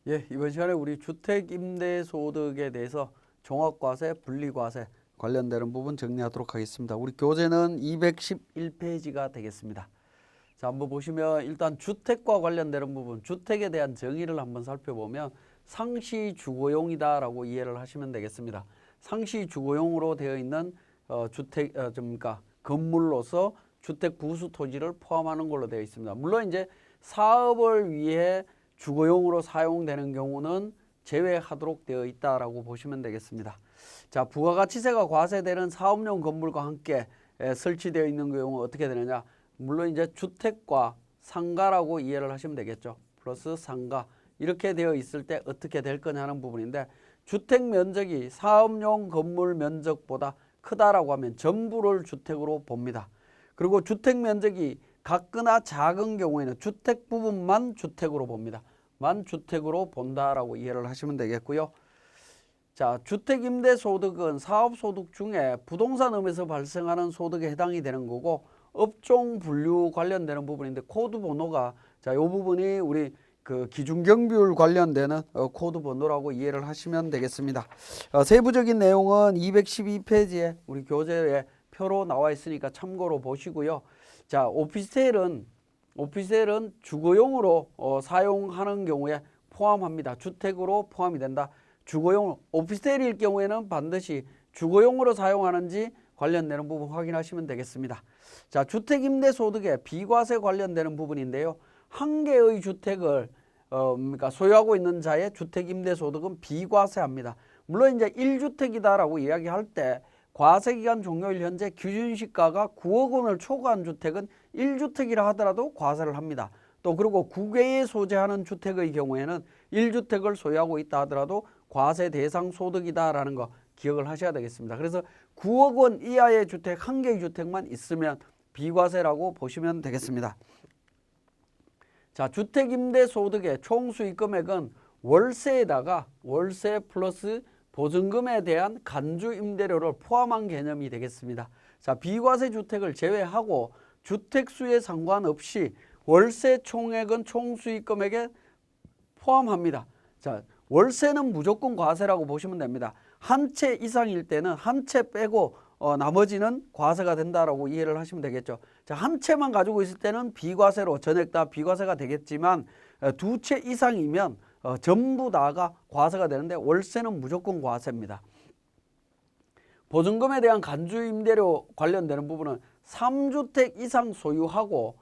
예, 이번 시간에 우리 주택임대소득에 대해서 종합과세, 분리과세 관련되는 부분 정리하도록 하겠습니다. 우리 교재는 211페이지가 되겠습니다. 자, 한번 보시면 일단 주택과 관련되는 부분, 주택에 대한 정의를 한번 살펴보면 상시 주거용이다라고 이해를 하시면 되겠습니다. 상시 주거용으로 되어 있는 건물로서 주택 부수 토지를 포함하는 걸로 되어 있습니다. 물론 이제 사업을 위해 주거용으로 사용되는 경우는 제외하도록 되어 있다라고 보시면 되겠습니다. 자, 부가가치세가 과세되는 사업용 건물과 함께 설치되어 있는 경우 어떻게 되느냐? 물론 이제 주택과 상가라고 이해를 하시면 되겠죠. 플러스 상가 이렇게 되어 있을 때 어떻게 될 거냐 하는 부분인데, 주택 면적이 사업용 건물 면적보다 크다라고 하면 전부를 주택으로 봅니다. 그리고 주택 면적이 같거나 작은 경우에는 주택 부분만 주택으로 봅니다. 만 주택으로 본다라고 이해를 하시면 되겠고요. 자, 주택임대소득은 사업소득 중에 부동산업에서 발생하는 소득에 해당이 되는 거고, 업종 분류 관련되는 부분인데 코드 번호가 자, 이 부분이 우리 그 기준경비율 관련되는 코드 번호라고 이해를 하시면 되겠습니다. 세부적인 내용은 212페이지에 우리 교재에 표로 나와 있으니까 참고로 보시고요. 자, 오피스텔은 주거용으로 사용하는 경우에 포함합니다. 주택으로 포함이 된다. 주거용 오피스텔일 경우에는 반드시 주거용으로 사용하는지 관련되는 부분 확인하시면 되겠습니다. 자, 주택임대소득의 비과세 관련되는 부분인데요. 한 개의 주택을 소유하고 있는 자의 주택임대소득은 비과세합니다. 물론 이제 1주택이다라고 이야기할 때 과세기간 종료일 현재 기준시가가 9억 원을 초과한 주택은 1주택이라 하더라도 과세를 합니다. 또 그리고 국외에 소재하는 주택의 경우에는 1주택을 소유하고 있다 하더라도 과세 대상 소득이다라는 거 기억을 하셔야 되겠습니다. 그래서 9억 원 이하의 주택, 한 개의 주택만 있으면 비과세라고 보시면 되겠습니다. 자, 주택임대소득의 총수익 금액은 월세에다가 월세 플러스 보증금에 대한 간주임대료를 포함한 개념이 되겠습니다. 자, 비과세 주택을 제외하고 주택수에 상관없이 월세 총액은 총수익 금액에 포함합니다. 자, 월세는 무조건 과세라고 보시면 됩니다. 한 채 이상일 때는 한 채 빼고 나머지는 과세가 된다라고 이해를 하시면 되겠죠. 자, 한 채만 가지고 있을 때는 비과세로 전액 다 비과세가 되겠지만 두 채 이상이면 전부 다가 과세가 되는데 월세는 무조건 과세입니다. 보증금에 대한 간주임대료 관련되는 부분은 3주택 이상 소유하고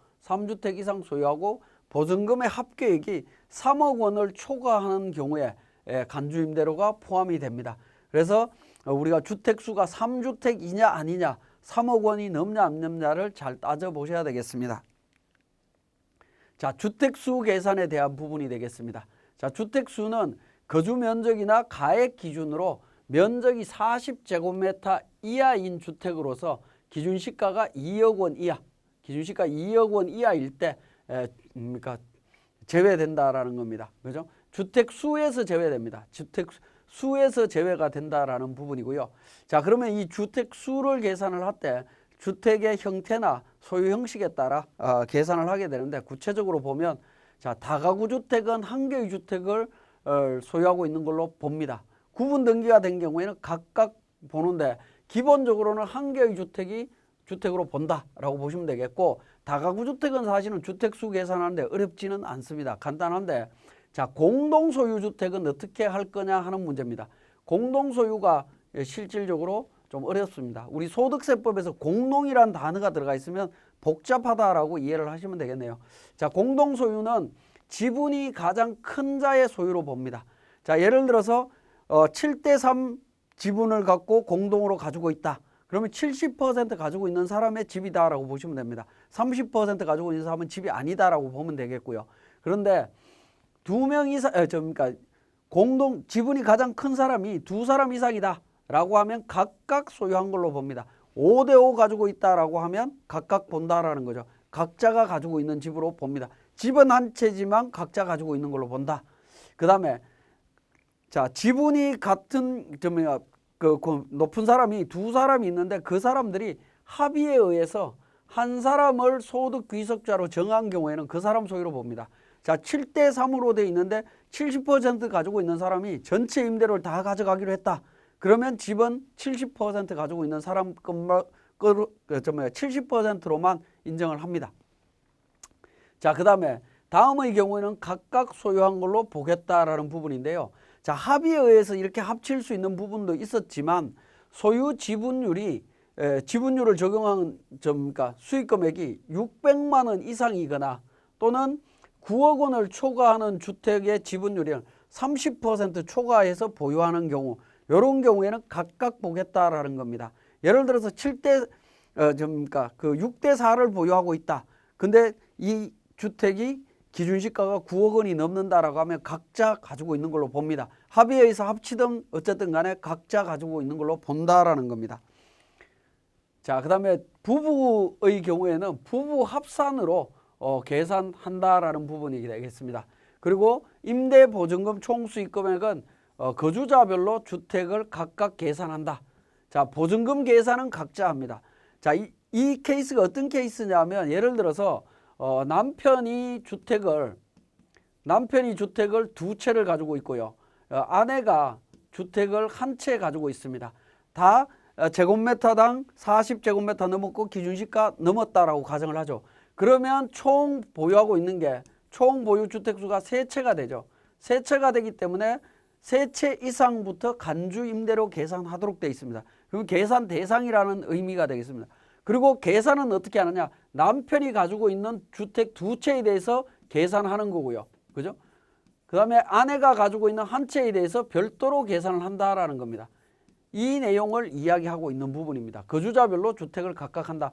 보증금의 합계액이 3억 원을 초과하는 경우에 간주임대료가 포함이 됩니다. 그래서 우리가 주택수가 3주택이냐 아니냐, 3억 원이 넘냐 안 넘냐를 잘 따져보셔야 되겠습니다. 자, 주택수 계산에 대한 부분이 되겠습니다. 자, 주택수는 거주면적이나 가액 기준으로 면적이 40제곱미터 이하인 주택으로서 기준시가가 2억 원 이하, 기준시가 2억 원 이하일 때 제외된다라는 겁니다. 그죠? 주택수에서 제외됩니다. 주택수에서 제외가 된다라는 부분이고요. 자, 그러면 이 주택수를 계산을 할 때 주택의 형태나 소유 형식에 따라 계산을 하게 되는데, 구체적으로 보면 자, 다가구 주택은 한 개의 주택을 소유하고 있는 걸로 봅니다. 구분 등기가 된 경우에는 각각 보는데 기본적으로는 한 개의 주택이 주택으로 본다라고 보시면 되겠고, 다가구 주택은 사실은 주택수 계산하는데 어렵지는 않습니다. 간단한데, 자, 공동소유 주택은 어떻게 할 거냐 하는 문제입니다. 공동소유가 실질적으로 좀 어렵습니다. 우리 소득세법에서 공동이라는 단어가 들어가 있으면 복잡하다라고 이해를 하시면 되겠네요. 자, 공동소유는 지분이 가장 큰 자의 소유로 봅니다. 자, 예를 들어서 7대3 지분을 갖고 공동으로 가지고 있다. 그러면 70% 가지고 있는 사람의 집이다라고 보시면 됩니다. 30% 가지고 있는 사람은 집이 아니다라고 보면 되겠고요. 그런데 두 명 이상, 공동 지분이 가장 큰 사람이 두 사람 이상이다라고 하면 각각 소유한 걸로 봅니다. 5대5 가지고 있다라고 하면 각각 본다라는 거죠. 각자가 가지고 있는 집으로 봅니다. 집은 한 채지만 각자 가지고 있는 걸로 본다. 그 다음에 자, 지분이 같은 높은 사람이 두 사람이 있는데 그 사람들이 합의에 의해서 한 사람을 소득 귀속자로 정한 경우에는 그 사람 소유로 봅니다. 자, 7대3으로 돼 있는데 70% 가지고 있는 사람이 전체 임대료를 다 가져가기로 했다. 그러면 집은 70% 가지고 있는 사람 것만 70%로만 인정을 합니다. 자, 그다음에 다음의 경우에는 각각 소유한 걸로 보겠다라는 부분인데요. 자, 합의에 의해서 이렇게 합칠 수 있는 부분도 있었지만 소유 지분율을 적용한 그러니까 수익 금액이 600만 원 이상이거나 또는 9억 원을 초과하는 주택의 지분율이 30% 초과해서 보유하는 경우, 이런 경우에는 각각 보겠다라는 겁니다. 예를 들어서 6대 4를 보유하고 있다. 근데 이 주택이 기준시가가 9억 원이 넘는다라고 하면 각자 가지고 있는 걸로 봅니다. 합의에 의해서 합치든 어쨌든 간에 각자 가지고 있는 걸로 본다라는 겁니다. 자, 그 다음에 부부의 경우에는 부부 합산으로 계산한다라는 부분이 되겠습니다. 그리고 임대보증금 총수익 금액은 거주자별로 주택을 각각 계산한다. 자, 보증금 계산은 각자 합니다. 자, 이 케이스가 어떤 케이스냐면 예를 들어서 남편이 주택을 두 채를 가지고 있고요. 아내가 주택을 한 채 가지고 있습니다. 다 제곱미터당 40제곱미터 넘었고 기준시가 넘었다라고 가정을 하죠. 그러면 총 보유하고 있는 게 총 보유 주택수가 3채가 되죠. 3채가 되기 때문에 3채 이상부터 간주 임대료 계산하도록 되어 있습니다. 그럼 계산 대상이라는 의미가 되겠습니다. 그리고 계산은 어떻게 하느냐? 남편이 가지고 있는 주택 2채에 대해서 계산하는 거고요. 그죠? 그 다음에 아내가 가지고 있는 한 채에 대해서 별도로 계산을 한다라는 겁니다. 이 내용을 이야기하고 있는 부분입니다. 거주자별로 주택을 각각 한다.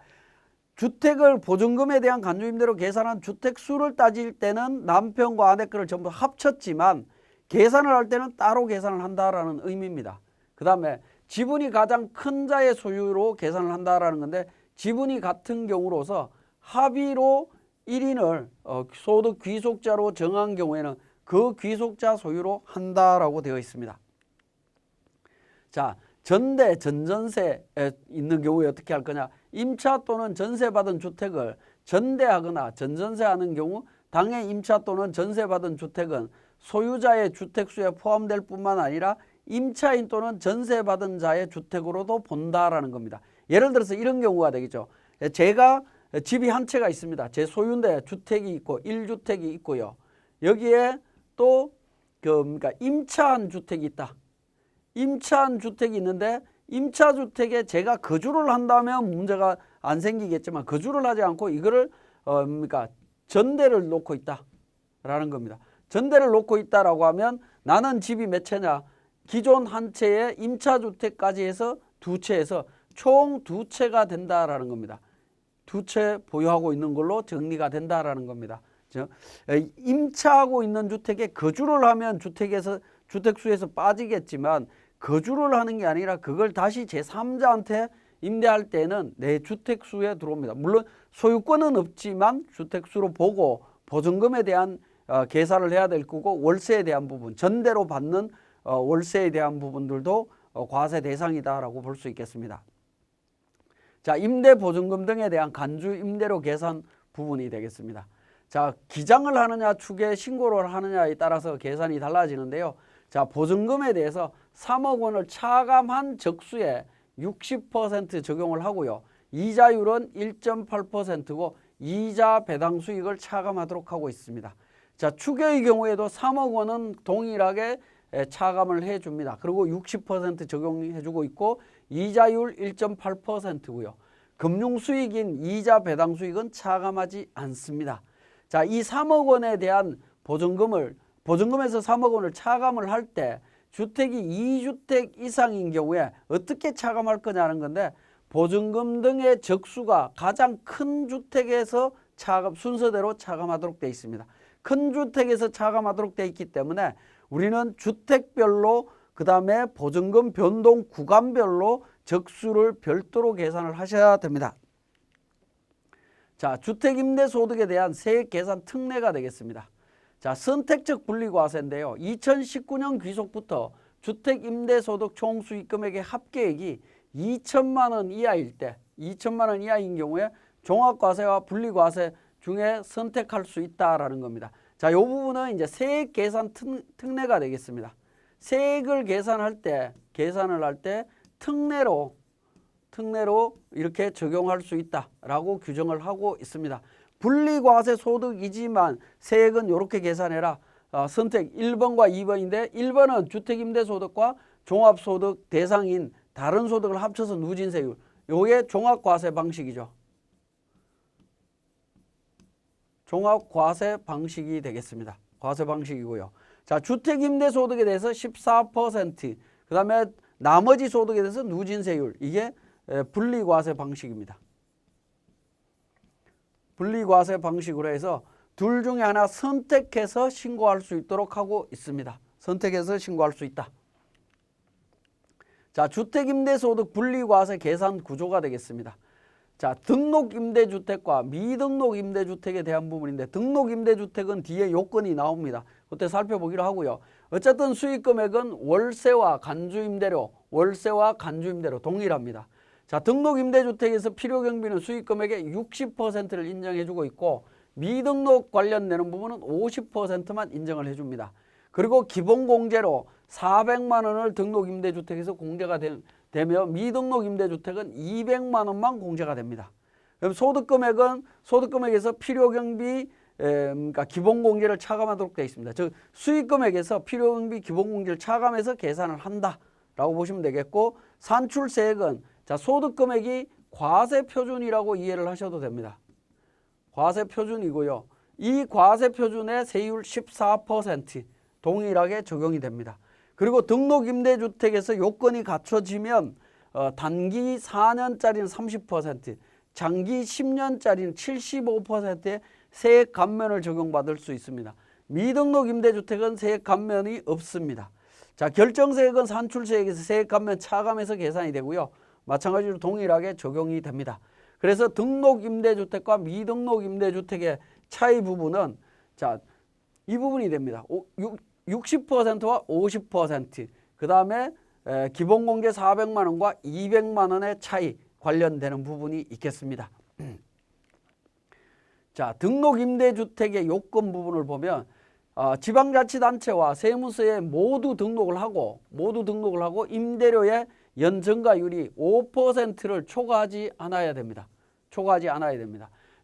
주택을 보증금에 대한 간주임대로 계산한 주택 수를 따질 때는 남편과 아내 거를 전부 합쳤지만 계산을 할 때는 따로 계산을 한다라는 의미입니다. 그 다음에 지분이 가장 큰 자의 소유로 계산을 한다라는 건데 지분이 같은 경우로서 합의로 1인을 소득 귀속자로 정한 경우에는 그 귀속자 소유로 한다라고 되어 있습니다. 자, 전대, 전전세에 있는 경우에 어떻게 할 거냐? 임차 또는 전세받은 주택을 전대하거나 전전세하는 경우 당해 임차 또는 전세받은 주택은 소유자의 주택수에 포함될 뿐만 아니라 임차인 또는 전세받은 자의 주택으로도 본다라는 겁니다. 예를 들어서 이런 경우가 되겠죠. 제가 집이 한 채가 있습니다. 제 소유인데 주택이 있고 1주택이 있고요. 여기에 또 그러니까 임차한 주택이 있다. 임차한 주택이 있는데 임차주택에 제가 거주를 한다면 문제가 안 생기겠지만 거주를 하지 않고 이거를 그러니까 전대를 놓고 있다라는 겁니다. 전대를 놓고 있다라고 하면 나는 집이 몇 채냐? 기존 한 채에 임차주택까지 해서 2채에서 총 2채가 된다라는 겁니다. 2채 보유하고 있는 걸로 정리가 된다라는 겁니다. 임차하고 있는 주택에 거주를 하면 주택수에서 빠지겠지만 거주를 하는 게 아니라 그걸 다시 제3자한테 임대할 때는 내 주택수에 들어옵니다. 물론 소유권은 없지만 주택수로 보고 보증금에 대한 계산을 해야 될 거고 월세에 대한 부분, 전대로 받는 월세에 대한 부분들도 과세 대상이다라고 볼 수 있겠습니다. 자, 임대보증금 등에 대한 간주 임대료 계산 부분이 되겠습니다. 자, 기장을 하느냐 추계 신고를 하느냐에 따라서 계산이 달라지는데요. 자, 보증금에 대해서 3억 원을 차감한 적수에 60% 적용을 하고요. 이자율은 1.8%고 이자 배당 수익을 차감하도록 하고 있습니다. 자, 추계의 경우에도 3억 원은 동일하게 차감을 해줍니다. 그리고 60% 적용해주고 있고 이자율 1.8%고요. 금융수익인 이자 배당 수익은 차감하지 않습니다. 자, 이 3억 원에 대한 보증금에서 3억 원을 차감을 할 때 주택이 2주택 이상인 경우에 어떻게 차감할 거냐는 건데 보증금 등의 적수가 가장 큰 주택에서 순서대로 차감하도록 되어 있습니다. 큰 주택에서 차감하도록 되어 있기 때문에 우리는 주택별로 그 다음에 보증금 변동 구간별로 적수를 별도로 계산을 하셔야 됩니다. 자, 주택임대소득에 대한 세액 계산 특례가 되겠습니다. 자, 선택적 분리과세인데요. 2019년 귀속부터 주택임대소득 총수익금액의 합계액이 2천만 원 이하일 때, 2천만 원 이하인 경우에 종합과세와 분리과세 중에 선택할 수 있다라는 겁니다. 자, 이 부분은 이제 세액 계산 특례가 되겠습니다. 세액을 계산을 할 때 특례로 이렇게 적용할 수 있다라고 규정을 하고 있습니다. 분리과세 소득이지만 세액은 이렇게 계산해라. 선택 1번과 2번인데 1번은 주택임대소득과 종합소득 대상인 다른 소득을 합쳐서 누진세율. 요게 종합과세 방식이죠. 종합과세 방식이 되겠습니다. 과세 방식이고요. 자, 주택임대소득에 대해서 14%, 그 다음에 나머지 소득에 대해서 누진세율. 이게 분리과세 방식입니다. 분리과세 방식으로 해서 둘 중에 하나 선택해서 신고할 수 있도록 하고 있습니다. 선택해서 신고할 수 있다. 자, 주택임대소득 분리과세 계산 구조가 되겠습니다. 자, 등록임대주택과 미등록임대주택에 대한 부분인데 등록임대주택은 뒤에 요건이 나옵니다. 그때 살펴보기로 하고요. 어쨌든 수익금액은 월세와 간주임대료 동일합니다. 자, 등록임대주택에서 필요경비는 수익금액의 60%를 인정해주고 있고 미등록 관련되는 부분은 50%만 인정을 해줍니다. 그리고 기본공제로 400만 원을 등록임대주택에서 공제가 되며 미등록임대주택은 200만 원만 공제가 됩니다. 그럼 소득금액에서 필요경비 그러니까 기본공제를 차감하도록 되어 있습니다. 즉 수익금액에서 필요경비 기본공제를 차감해서 계산을 한다라고 보시면 되겠고 산출세액은 자, 소득금액이 과세표준이라고 이해를 하셔도 됩니다. 과세표준이고요. 이 과세표준의 세율 14% 동일하게 적용이 됩니다. 그리고 등록임대주택에서 요건이 갖춰지면 단기 4년짜리는 30%, 장기 10년짜리는 75%의 세액 감면을 적용받을 수 있습니다. 미등록임대주택은 세액 감면이 없습니다. 자, 결정세액은 산출세액에서 세액 감면 차감해서 계산이 되고요. 마찬가지로 동일하게 적용이 됩니다. 그래서 등록임대주택과 미등록임대주택의 차이 부분은 자, 이 부분이 됩니다. 60%와 50%, 그 다음에 기본공제 400만 원과 200만 원의 차이 관련되는 부분이 있겠습니다. 자, 등록임대주택의 요건 부분을 보면 지방자치단체와 세무서에 모두 등록을 하고 임대료의 연증가율이 5%를 초과하지 않아야 됩니다.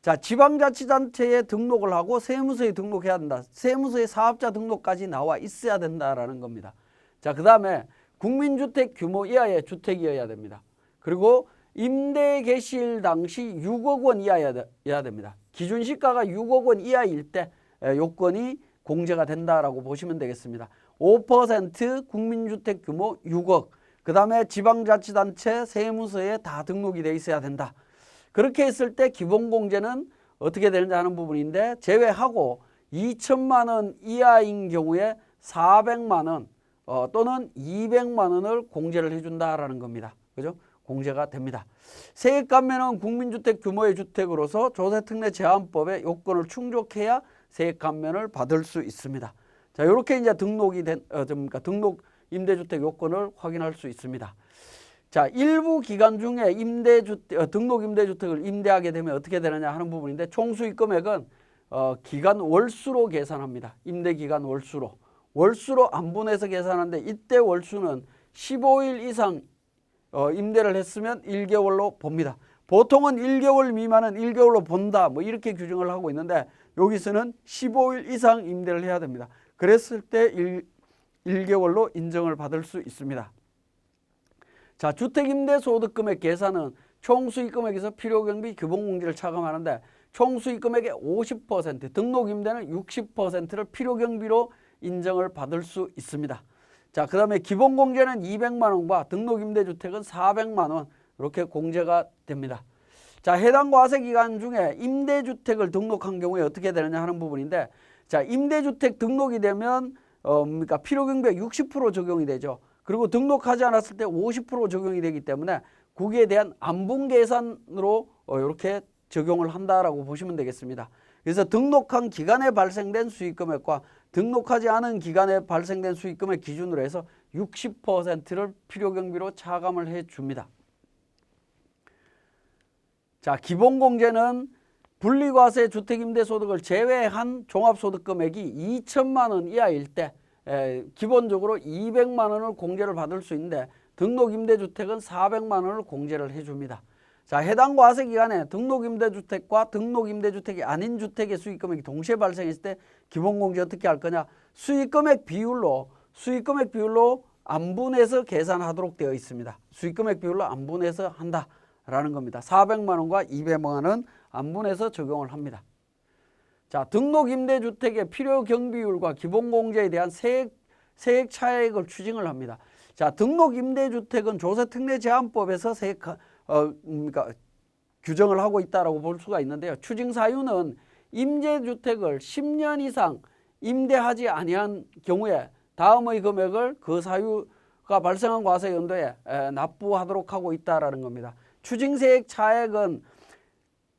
자, 지방자치단체에 등록을 하고 세무서에 등록해야 된다. 세무서에 사업자 등록까지 나와 있어야 된다라는 겁니다. 자, 그 다음에 국민주택 규모 이하의 주택이어야 됩니다. 그리고 임대 개시일 당시 6억 원 이하여야 됩니다. 기준시가가 6억 원 이하일 때 요건이 공제가 된다라고 보시면 되겠습니다. 5% 국민주택 규모 6억, 그 다음에 지방자치단체 세무서에 다 등록이 돼 있어야 된다. 그렇게 했을 때 기본공제는 어떻게 되는지 하는 부분인데 제외하고 2천만 원 이하인 경우에 400만 원 또는 200만 원을 공제를 해준다라는 겁니다. 그죠? 공제가 됩니다. 세액 감면은 국민주택 규모의 주택으로서 조세특례 제한법의 요건을 충족해야 세액 감면을 받을 수 있습니다. 자, 이렇게 이제 등록 임대주택 요건을 확인할 수 있습니다. 자, 일부 기간 중에 등록 임대주택을 임대하게 되면 어떻게 되느냐 하는 부분인데 총수익 금액은 기간 월수로 계산합니다. 임대기간 월수로 안분해서 계산하는데 이때 월수는 15일 이상 임대를 했으면 1개월로 봅니다. 보통은 1개월 미만은 1개월로 본다 뭐 이렇게 규정을 하고 있는데 여기서는 15일 이상 임대를 해야 됩니다. 그랬을 때 1개월로 인정을 받을 수 있습니다. 자, 주택임대소득금액 계산은 총수익금액에서 필요경비 기본공제를 차감하는데 총수익금액의 50%, 등록임대는 60%를 필요경비로 인정을 받을 수 있습니다. 자, 그 다음에 기본공제는 200만 원과 등록임대주택은 400만 원 이렇게 공제가 됩니다. 자, 해당 과세기간 중에 임대주택을 등록한 경우에 어떻게 되느냐 하는 부분인데 자, 임대주택 등록이 되면 그러니까 필요경비가 60% 적용이 되죠. 그리고 등록하지 않았을 때 50% 적용이 되기 때문에 거기에 대한 안분 계산으로 이렇게 적용을 한다라고 보시면 되겠습니다. 그래서 등록한 기간에 발생된 수익금액과 등록하지 않은 기간에 발생된 수익금액 기준으로 해서 60%를 필요경비로 차감을 해 줍니다. 자, 기본공제는 분리과세 주택임대소득을 제외한 종합소득금액이 2천만 원 이하일 때 기본적으로 200만 원을 공제를 받을 수 있는데 등록임대주택은 400만 원을 공제를 해줍니다. 자, 해당 과세 기간에 등록임대주택과 등록임대주택이 아닌 주택의 수익금액이 동시에 발생했을 때 기본공제 어떻게 할 거냐? 수익금액 비율로 안분해서 계산하도록 되어 있습니다. 수익금액 비율로 안분해서 한다라는 겁니다. 400만 원과 200만 원 안분해서 적용을 합니다. 자, 등록임대주택의 필요경비율과 기본공제에 대한 세액 차액을 추징을 합니다. 자, 등록임대주택은 조세특례제한법에서 그러니까 규정을 하고 있다라고 볼 수가 있는데요. 추징 사유는 임대주택을 10년 이상 임대하지 아니한 경우에 다음의 금액을 그 사유가 발생한 과세 연도에 납부하도록 하고 있다라는 겁니다. 추징세액 차액은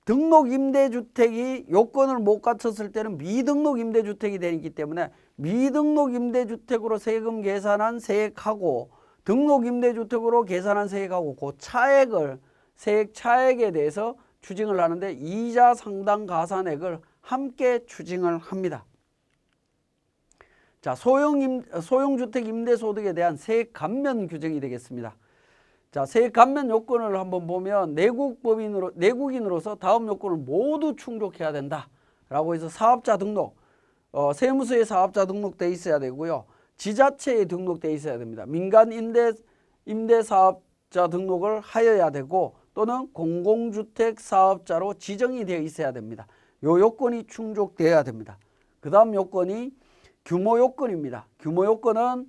등록임대주택이 요건을 못 갖췄을 때는 미등록임대주택이 되기 때문에 미등록임대주택으로 세금 계산한 세액하고 등록임대주택으로 계산한 세액하고 그 차액을 세액 차액에 대해서 추징을 하는데 이자 상당 가산액을 함께 추징을 합니다. 자, 소형주택 임대소득에 대한 세액 감면 규정이 되겠습니다. 자, 세액 감면 요건을 한번 보면 내국인으로서 다음 요건을 모두 충족해야 된다라고 해서 사업자 등록, 세무서에 사업자 등록돼 있어야 되고요. 지자체에 등록돼 있어야 됩니다. 민간 임대 사업자 등록을 하여야 되고 또는 공공주택 사업자로 지정이 되어 있어야 됩니다. 요 요건이 충족되어야 됩니다. 그 다음 요건이 규모 요건입니다. 규모 요건은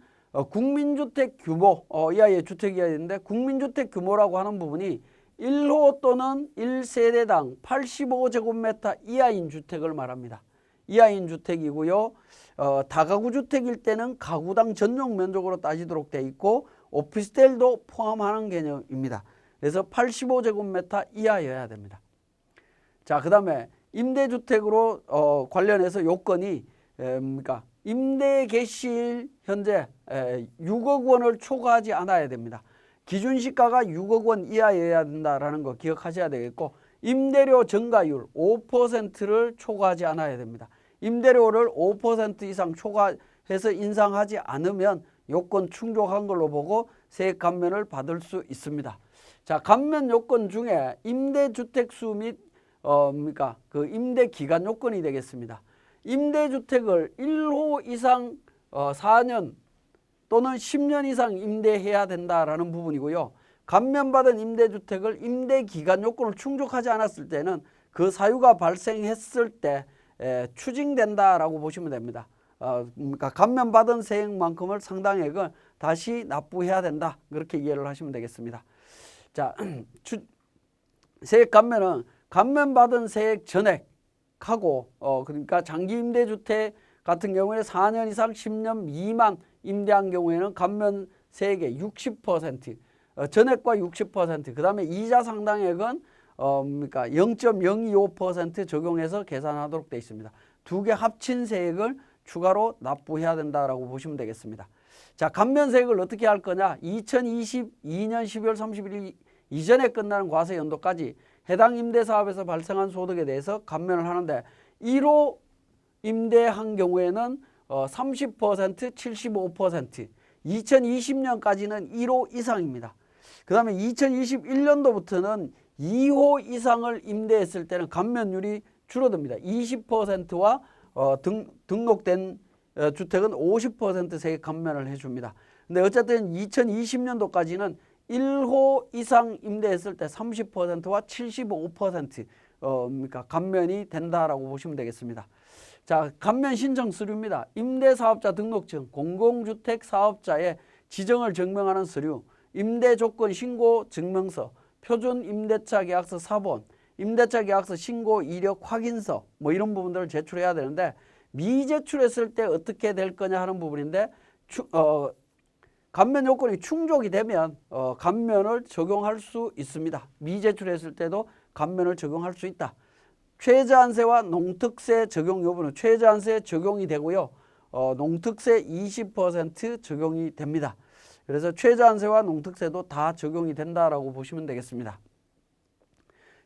국민주택 규모 이하의 주택이어야 되는데 국민주택 규모라고 하는 부분이 1호 또는 1세대당 85제곱미터 이하인 주택을 말합니다. 이하인 주택이고요. 다가구 주택일 때는 가구당 전용 면적으로 따지도록 되어 있고 오피스텔도 포함하는 개념입니다. 그래서 85제곱미터 이하여야 됩니다. 자, 그 다음에 임대주택으로 관련해서 요건이 그러니까 임대 개시일 현재 6억 원을 초과하지 않아야 됩니다. 기준시가가 6억 원 이하여야 된다라는 거 기억하셔야 되겠고 임대료 증가율 5%를 초과하지 않아야 됩니다. 임대료를 5% 이상 초과해서 인상하지 않으면 요건 충족한 걸로 보고 세액 감면을 받을 수 있습니다. 자, 감면 요건 중에 임대주택 수 및 그러니까 그 임대 기간 요건이 되겠습니다. 임대주택을 1호 이상 4년 또는 10년 이상 임대해야 된다라는 부분이고요. 감면받은 임대주택을 임대기간 요건을 충족하지 않았을 때는 그 사유가 발생했을 때 추징된다라고 보시면 됩니다. 그러니까 감면받은 세액만큼을 상당액을 다시 납부해야 된다. 그렇게 이해를 하시면 되겠습니다. 자, 세액 감면은 감면받은 세액 전액하고 그러니까 장기 임대주택 같은 경우에 4년 이상 10년 미만 임대한 경우에는 감면 세액의 60%, 전액과 60%, 그 다음에 이자 상당액은 그러니까 0.025% 적용해서 계산하도록 되어 있습니다. 두 개 합친 세액을 추가로 납부해야 된다라고 보시면 되겠습니다. 자, 감면세액을 어떻게 할 거냐? 2022년 12월 31일 이전에 끝나는 과세 연도까지 해당 임대사업에서 발생한 소득에 대해서 감면을 하는데 1호 임대한 경우에는 30%, 75%, 2020년까지는 1호 이상입니다. 그 다음에 2021년도부터는 2호 이상을 임대했을 때는 감면율이 줄어듭니다. 20%와 등록된 주택은 50% 세액 감면을 해줍니다. 근데 어쨌든 2020년도까지는 1호 이상 임대했을 때 30%와 75% 그러니까 감면이 된다라고 보시면 되겠습니다. 자, 감면 신청 서류입니다. 임대사업자 등록증, 공공주택 사업자의 지정을 증명하는 서류, 임대조건 신고 증명서, 표준 임대차 계약서 사본, 임대차 계약서 신고 이력 확인서 뭐 이런 부분들을 제출해야 되는데 미제출했을 때 어떻게 될 거냐 하는 부분인데 감면 요건이 충족이 되면 감면을 적용할 수 있습니다. 미제출했을 때도 감면을 적용할 수 있다. 최저한세와 농특세 적용 여부는 최저한세 적용이 되고요. 농특세 20% 적용이 됩니다. 그래서 최저한세와 농특세도 다 적용이 된다라고 보시면 되겠습니다.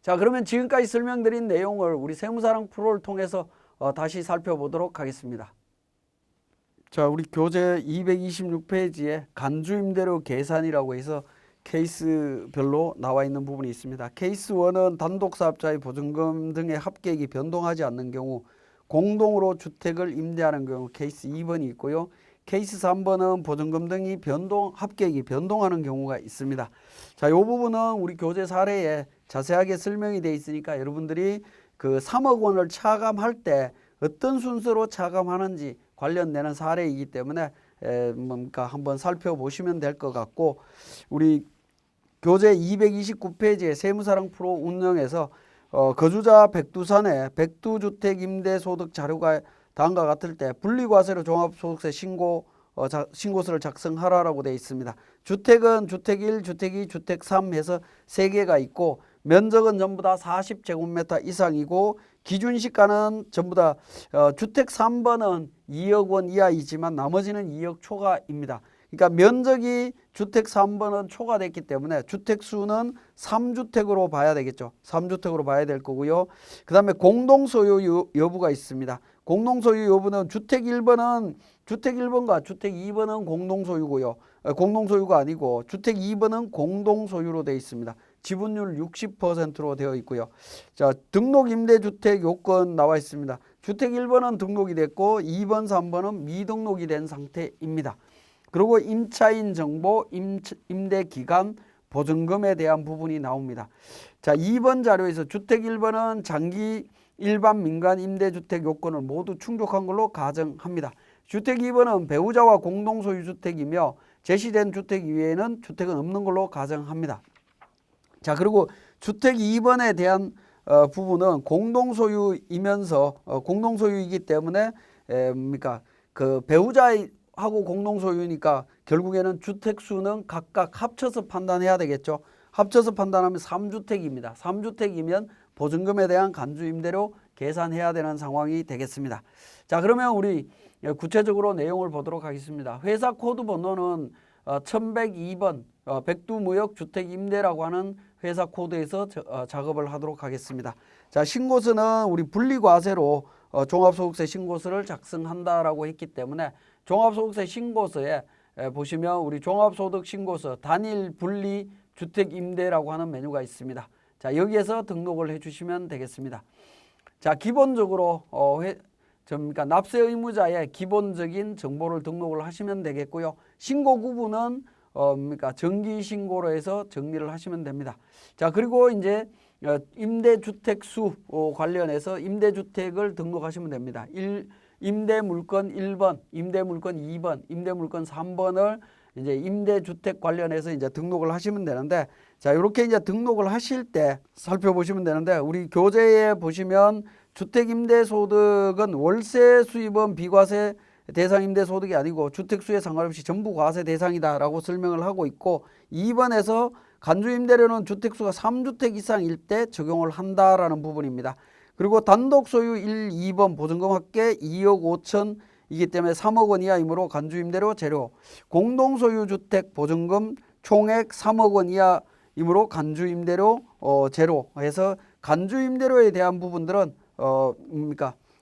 자, 그러면 지금까지 설명드린 내용을 우리 세무사랑 프로를 통해서 다시 살펴보도록 하겠습니다. 자, 우리 교재 226페이지에 간주임대료 계산이라고 해서 케이스별로 나와 있는 부분이 있습니다. 케이스 1은 단독사업자의 보증금 등의 합계액이 변동하지 않는 경우, 공동으로 주택을 임대하는 경우 케이스 2번이 있고요. 케이스 3번은 보증금 등이 합계액이 변동하는 경우가 있습니다. 자, 이 부분은 우리 교재 사례에 자세하게 설명이 되어 있으니까 여러분들이 그 3억 원을 차감할 때 어떤 순서로 차감하는지 관련되는 사례이기 때문에 뭔가 한번 살펴보시면 될 것 같고, 우리 교재 229페이지에 세무사랑 프로 운영에서 거주자 백두산에 백두주택 임대소득 자료가 다음과 같을 때 분리과세로 종합소득세 신고서를 작성하라고 되어 있습니다. 주택은 주택 1, 주택 2, 주택 3 해서 3개가 있고, 면적은 전부 다 40제곱미터 이상이고, 기준시가는 전부 다 주택 3번은 2억 원 이하이지만 나머지는 2억 초과입니다. 그러니까 면적이 주택 3번은 초과됐기 때문에 주택 수는 3주택으로 봐야 되겠죠. 3주택으로 봐야 될 거고요. 그 다음에 공동소유 여부가 있습니다. 공동소유 여부는 주택 1번과 주택 2번은 공동소유고요. 공동소유가 아니고 주택 2번은 공동소유로 되어 있습니다. 지분율 60%로 되어 있고요. 자, 등록 임대주택 요건 나와 있습니다. 주택 1번은 등록이 됐고 2번, 3번은 미등록이 된 상태입니다. 그리고 임차인 정보, 임대기간, 보증금에 대한 부분이 나옵니다. 자, 2번 자료에서 주택 1번은 장기 일반 민간 임대주택 요건을 모두 충족한 걸로 가정합니다. 주택 2번은 배우자와 공동소유 주택이며 제시된 주택 이외에는 주택은 없는 걸로 가정합니다. 자, 그리고 주택 2번에 대한 부분은 공동소유이면서 공동소유이기 때문에 그 배우자하고 공동소유니까 결국에는 주택 수는 각각 합쳐서 판단해야 되겠죠. 합쳐서 판단하면 3주택입니다. 3주택이면 보증금에 대한 간주임대료 계산해야 되는 상황이 되겠습니다. 자, 그러면 우리 구체적으로 내용을 보도록 하겠습니다. 회사 코드 번호는 1102번 백두무역주택임대라고 하는 회사 코드에서 작업을 하도록 하겠습니다. 자, 신고서는 우리 분리과세로 종합소득세 신고서를 작성한다라고 했기 때문에 종합소득세 신고서에 보시면 우리 종합소득 신고서 단일 분리 주택임대라고 하는 메뉴가 있습니다. 자, 여기에서 등록을 해주시면 되겠습니다. 자, 기본적으로 납세 의무자의 기본적인 정보를 등록을 하시면 되겠고요. 신고 구분은 정기 신고로 해서 정리를 하시면 됩니다. 자, 그리고 이제 임대주택 수 관련해서 임대주택을 등록하시면 됩니다. 임대물건 1번, 임대물건 2번, 임대물건 3번을 이제 임대주택 관련해서 이제 등록을 하시면 되는데, 자, 이렇게 이제 등록을 하실 때 살펴보시면 되는데, 우리 교재에 보시면 주택임대소득은 월세 수입은 비과세 대상 임대소득이 아니고 주택수에 상관없이 전부 과세 대상이다라고 설명을 하고 있고, 2번에서 간주임대료는 주택수가 3주택 이상일 때 적용을 한다라는 부분입니다. 그리고 단독소유 1, 2번 보증금 합계 2억 5천이기 때문에 3억 원 이하이므로 간주임대료 제로, 공동소유 주택 보증금 총액 3억 원 이하이므로 간주임대료 제로 해서 간주임대료에 대한 부분들은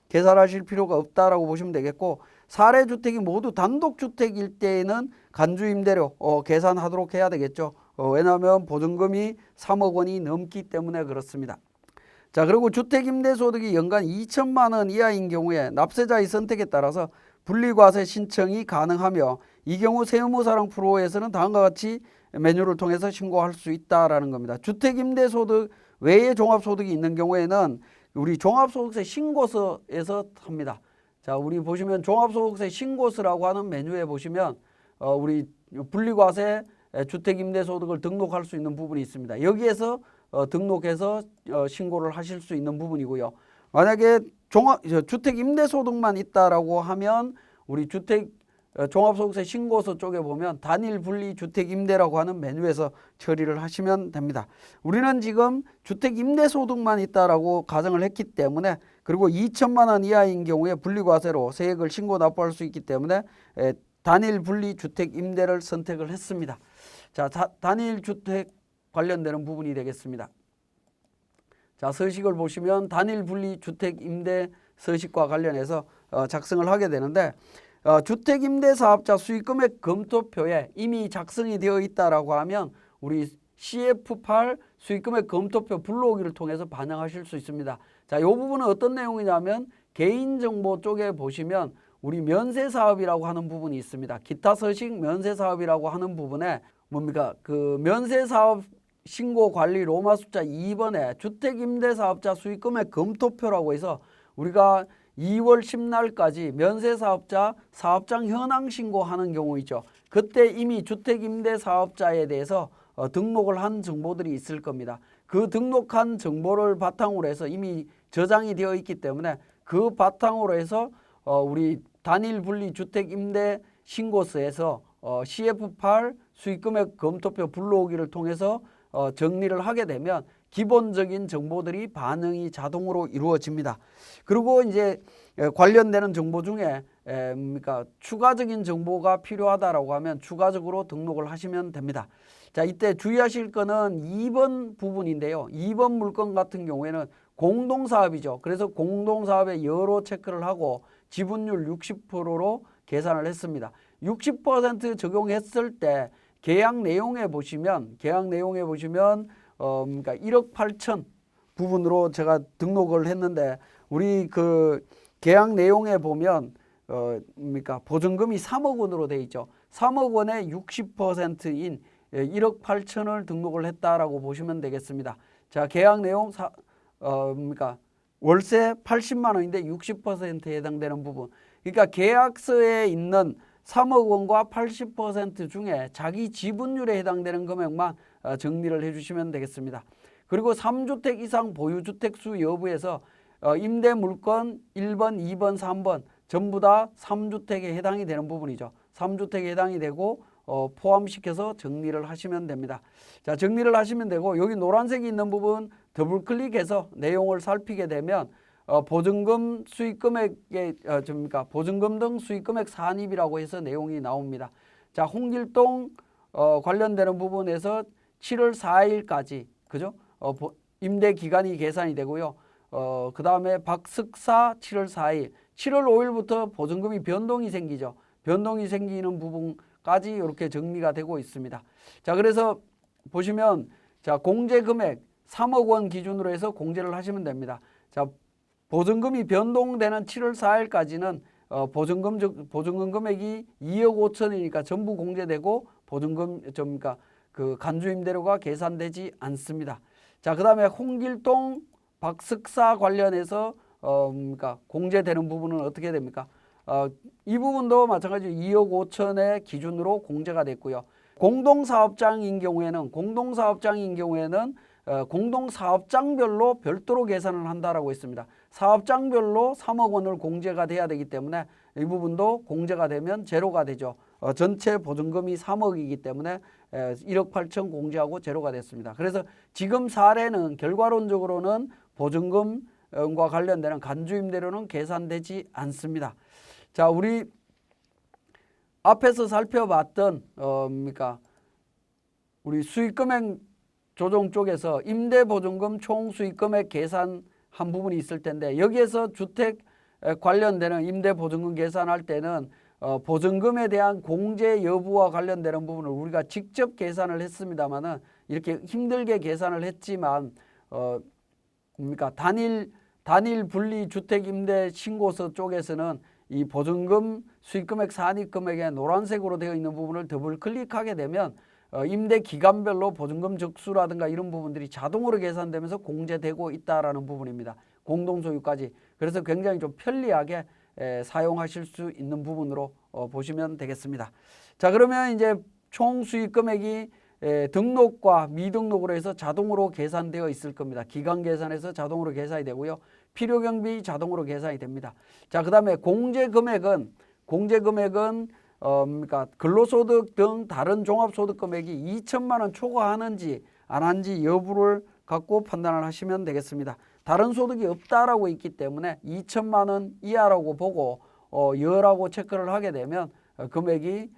계산하실 필요가 없다라고 보시면 되겠고, 사례주택이 모두 단독주택일 때에는 간주임대료 계산하도록 해야 되겠죠. 왜냐하면 보증금이 3억 원이 넘기 때문에 그렇습니다. 자, 그리고 주택임대소득이 연간 2천만 원 이하인 경우에 납세자의 선택에 따라서 분리과세 신청이 가능하며, 이 경우 세무사랑 프로에서는 다음과 같이 메뉴를 통해서 신고할 수 있다라는 겁니다. 주택임대소득 외에 종합소득이 있는 경우에는 우리 종합소득세 신고서에서 합니다. 자, 우리 보시면 종합소득세 신고서라고 하는 메뉴에 보시면 우리 분리과세 주택임대소득을 등록할 수 있는 부분이 있습니다. 여기에서 등록해서 신고를 하실 수 있는 부분이고요. 만약에 주택임대소득만 있다라고 하면 우리 종합소득세 신고서 쪽에 보면 단일 분리 주택임대라고 하는 메뉴에서 처리를 하시면 됩니다. 우리는 지금 주택임대소득만 있다라고 가정을 했기 때문에, 그리고 2천만 원 이하인 경우에 분리과세로 세액을 신고 납부할 수 있기 때문에 단일 분리 주택임대를 선택을 했습니다. 자, 단일 주택 관련되는 부분이 되겠습니다. 자, 서식을 보시면 단일 분리 주택 임대 서식과 관련해서 작성을 하게 되는데 주택 임대 사업자 수익 금액 검토표에 이미 작성이 되어 있다라고 하면 우리 CF8 수익 금액 검토표 불러오기를 통해서 반영하실 수 있습니다. 자, 이 부분은 어떤 내용이냐면 개인정보 쪽에 보시면 우리 면세사업이라고 하는 부분이 있습니다. 기타 서식 면세사업이라고 하는 부분에 뭡니까? 그 면세사업 신고 관리 로마 숫자 2번에 주택임대사업자 수익금액 검토표라고 해서 우리가 2월 10날까지 면세사업자 사업장 현황 신고하는 경우 있죠. 그때 이미 주택임대사업자에 대해서 등록을 한 정보들이 있을 겁니다. 그 등록한 정보를 바탕으로 해서 이미 저장이 되어 있기 때문에 그 바탕으로 해서 우리 단일 분리 주택 임대 신고서에서 CF8 수익금액 검토표 불러오기를 통해서 정리를 하게 되면 기본적인 정보들이 반영이 자동으로 이루어집니다. 그리고 이제 관련되는 정보 중에 그러니까 추가적인 정보가 필요하다라고 하면 추가적으로 등록을 하시면 됩니다. 자, 이때 주의하실 거는 2번 부분인데요. 2번 물건 같은 경우에는 공동사업이죠. 그래서 공동사업의 여로 체크를 하고 지분율 60%로 계산을 했습니다. 60% 적용했을 때 계약 내용에 보시면 그러니까 1억 8천 부분으로 제가 등록을 했는데 우리 그 계약 내용에 보면 그러니까 보증금이 3억 원으로 돼 있죠. 3억 원의 60%인 1억 8천을 등록을 했다라고 보시면 되겠습니다. 자, 계약 내용 그러니까 월세 80만 원인데 60%에 해당되는 부분. 그러니까 계약서에 있는 3억 원과 80% 중에 자기 지분율에 해당되는 금액만 정리를 해주시면 되겠습니다. 그리고 3주택 이상 보유주택수 여부에서 임대물건 1번, 2번, 3번 전부 다 3주택에 해당이 되는 부분이죠. 3주택에 해당이 되고 포함시켜서 정리를 하시면 됩니다. 자, 정리를 하시면 되고 여기 노란색이 있는 부분 더블 클릭해서 내용을 살피게 되면 보증금 수익금액의 보증금 등 수익금액 산입이라고 해서 내용이 나옵니다. 자, 홍길동 관련되는 부분에서 7월 4일까지 그죠? 임대 기간이 계산이 되고요. 그 다음에 박석사 7월 4일, 7월 5일부터 보증금이 변동이 생기죠. 변동이 생기는 부분까지 이렇게 정리가 되고 있습니다. 자, 그래서 보시면 자, 공제 금액 3억 원 기준으로 해서 공제를 하시면 됩니다. 자, 보증금이 변동되는 7월 4일까지는 보증금 금액이 2억 5천이니까 전부 공제되고 보증금 그러니까 그 간주임대료가 계산되지 않습니다. 자, 그다음에 홍길동 박석사 관련해서 그러니까 공제되는 부분은 어떻게 됩니까? 이 부분도 마찬가지로 2억 5천의 기준으로 공제가 됐고요. 공동사업장인 경우에는 공동사업장별로 별도로 계산을 한다라고 했습니다. 사업장별로 3억 원을 공제가 돼야 되기 때문에 이 부분도 공제가 되면 제로가 되죠. 전체 보증금이 3억이기 때문에 1억 8천 공제하고 제로가 됐습니다. 그래서 지금 사례는 결과론적으로는 보증금과 관련되는 간주임대료는 계산되지 않습니다. 자, 우리 앞에서 살펴봤던 그러니까 우리 수익금액 조정 쪽에서 임대보증금 총 수익금액 계산한 부분이 있을 텐데 여기에서 주택 관련되는 임대보증금 계산할 때는 보증금에 대한 공제 여부와 관련되는 부분을 우리가 직접 계산을 했습니다만은 이렇게 힘들게 계산을 했지만 그러니까 단일 분리 주택 임대 신고서 쪽에서는 이 보증금 수익금액 산입금액에 노란색으로 되어 있는 부분을 더블 클릭하게 되면 임대 기간별로 보증금 적수라든가 이런 부분들이 자동으로 계산되면서 공제되고 있다라는 부분입니다. 공동소유까지. 그래서 굉장히 좀 편리하게 사용하실 수 있는 부분으로 보시면 되겠습니다. 자, 그러면 이제 총 수익 금액이 등록과 미등록으로 해서 자동으로 계산되어 있을 겁니다. 기간 계산에서 자동으로 계산이 되고요. 필요경비 자동으로 계산이 됩니다. 자, 그 다음에 공제 금액은 그러니까 근로소득 등 다른 종합소득 금액이 2천만 원 초과하는지 안 하는지 여부를 갖고 판단을 하시면 되겠습니다. 다른 소득이 없다라고 있기 때문에 2천만 원 이하라고 보고 여라고 체크를 하게 되면 금액이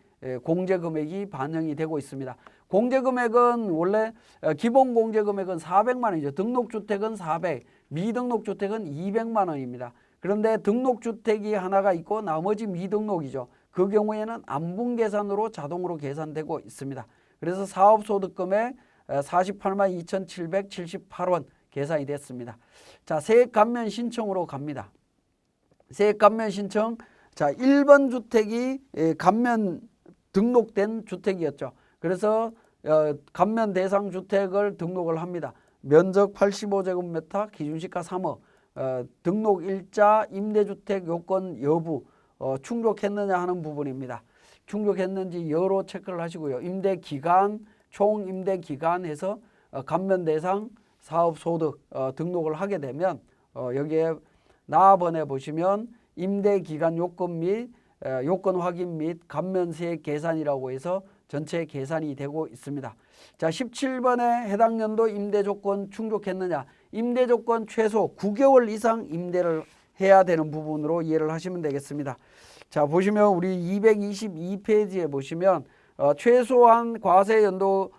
공제 금액이 반영이 되고 있습니다. 공제금액은 원래 기본 공제금액은 400만 원이죠. 등록주택은 400, 미등록주택은 200만 원입니다. 그런데 등록주택이 하나가 있고 나머지 미등록이죠. 그 경우에는 안분 계산으로 자동으로 계산되고 있습니다. 그래서 사업소득금액 48만 2,778원 계산이 됐습니다. 자, 세액 감면 신청으로 갑니다. 세액 감면 신청. 자, 1번 주택이 감면 등록된 주택이었죠. 그래서 감면 대상 주택을 등록을 합니다. 면적 85제곱미터, 기준시가 3억, 등록 일자, 임대주택 요건 여부 충족했느냐 하는 부분입니다. 충족했는지 여로 체크를 하시고요. 임대기간, 총 임대기간 해서 감면 대상 사업소득 등록을 하게 되면 여기에 나번에 보시면 임대기간 요건 및 요건 확인 및 감면세액 계산이라고 해서 전체 계산이 되고 있습니다. 자, 17번에 해당 연도 임대조건 충족했느냐. 임대조건 최소 9개월 이상 임대를 해야 되는 부분으로 이해를 하시면 되겠습니다. 자, 보시면 우리 222페이지에 보시면 최소한 과세 연도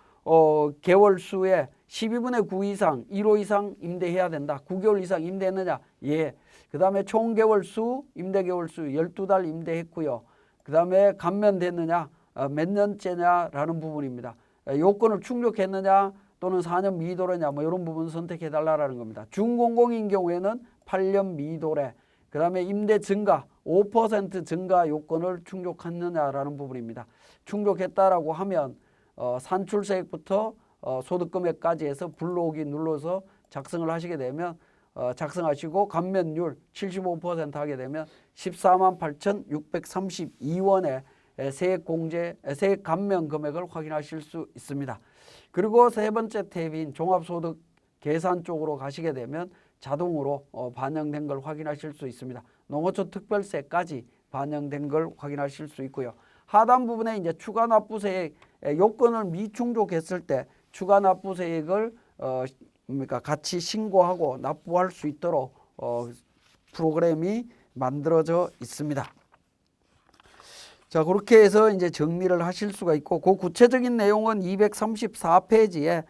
개월 수에 12분의 9 이상, 1호 이상 임대해야 된다. 9개월 이상 임대했느냐? 예. 그 다음에 총 개월 수, 임대 개월 수 12달 임대했고요. 그 다음에 감면됐느냐? 몇 년째냐라는 부분입니다. 요건을 충족했느냐 또는 4년 미도래냐 뭐 이런 부분 선택해 달라라는 겁니다. 준공공인 경우에는 8년 미도래. 그 다음에 임대 증가 5% 증가 요건을 충족했느냐라는 부분입니다. 충족했다라고 하면 산출세액부터 소득금액까지 해서 불러오기 눌러서 작성을 하시게 되면 작성하시고 감면율 75% 하게 되면 14만 8,632원의 세액 감면 금액을 확인하실 수 있습니다. 그리고 세 번째 탭인 종합소득 계산 쪽으로 가시게 되면 자동으로 반영된 걸 확인하실 수 있습니다. 농어촌 특별세까지 반영된 걸 확인하실 수 있고요. 하단 부분에 이제 추가 납부세액 요건을 미충족했을 때 추가 납부세액을 그러니까 같이 신고하고 납부할 수 있도록 프로그램이 만들어져 있습니다. 자, 그렇게 해서 이제 정리를 하실 수가 있고, 그 구체적인 내용은 234페이지에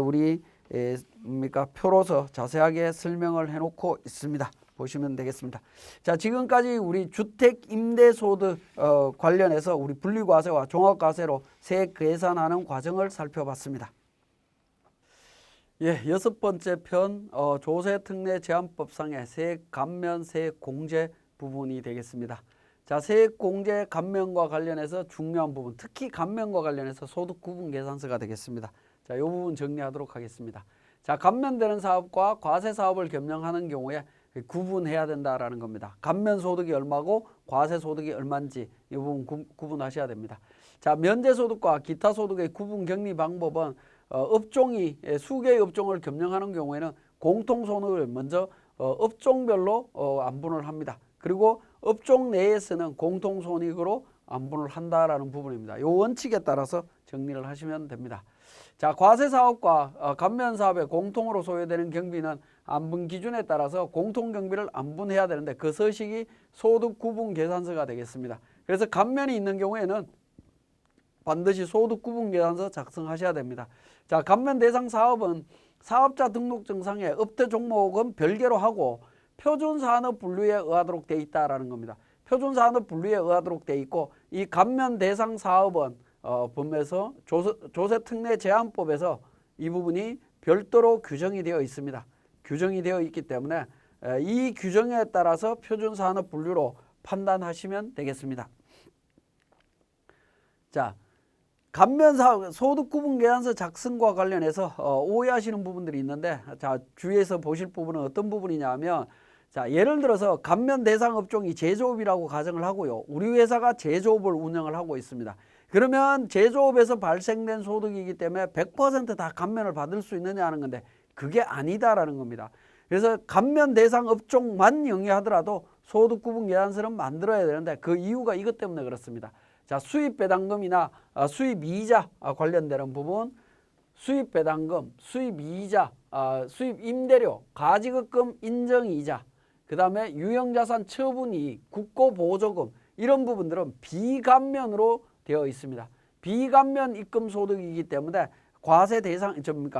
우리 그러니까 표로서 자세하게 설명을 해놓고 있습니다. 보시면 되겠습니다. 자, 지금까지 우리 주택 임대소득 관련해서 우리 분리과세와 종합과세로 세액 계산하는 과정을 살펴봤습니다. 예, 6번째 편 조세특례제한법상의 세액 감면, 세액 공제 부분이 되겠습니다. 자, 세액 공제 감면과 관련해서 중요한 부분, 특히 감면과 관련해서 소득 구분 계산서가 되겠습니다. 자, 이 부분 정리하도록 하겠습니다. 자, 감면되는 사업과 과세 사업을 겸용하는 경우에 구분해야 된다라는 겁니다. 감면 소득이 얼마고 과세 소득이 얼마인지 이 부분 구분하셔야 됩니다. 자, 면제 소득과 기타 소득의 구분 격리 방법은 업종이 수개의 업종을 겸용하는 경우에는 공통 손익을 먼저 업종별로 안분을 합니다. 그리고 업종 내에서는 공통 손익으로 안분을 한다라는 부분입니다. 이 원칙에 따라서 정리를 하시면 됩니다. 자, 과세 사업과 감면 사업에 공통으로 소요되는 경비는 안분 기준에 따라서 공통 경비를 안분해야 되는데 그 서식이 소득 구분 계산서가 되겠습니다. 그래서 감면이 있는 경우에는 반드시 소득 구분 계산서 작성하셔야 됩니다. 자, 감면 대상 사업은 사업자 등록증상에 업태 종목은 별개로 하고 표준산업 분류에 의하도록 되어 있다라는 겁니다. 표준산업 분류에 의하도록 되어 있고 이 감면 대상 사업은 법에서 조세특례제한법에서 이 부분이 별도로 규정이 되어 있습니다. 규정이 되어 있기 때문에 이 규정에 따라서 표준산업 분류로 판단하시면 되겠습니다. 자, 감면사업 소득구분계산서 작성과 관련해서 오해하시는 부분들이 있는데, 자, 주위에서 보실 부분은 어떤 부분이냐 하면, 자, 예를 들어서 감면 대상 업종이 제조업이라고 가정을 하고요. 우리 회사가 제조업을 운영을 하고 있습니다. 그러면 제조업에서 발생된 소득이기 때문에 100% 다 감면을 받을 수 있느냐 하는 건데 그게 아니다라는 겁니다. 그래서 감면 대상 업종만 영위하더라도 소득구분계산서는 만들어야 되는데 그 이유가 이것 때문에 그렇습니다. 자, 수입배당금이나 수입이자 관련되는 부분, 수입배당금, 수입이자, 수입임대료, 가지급금 인정이자, 그 다음에 유형자산 처분이익, 국고보조금 이런 부분들은 비감면으로 되어 있습니다. 비감면 입금 소득이기 때문에 과세 대상,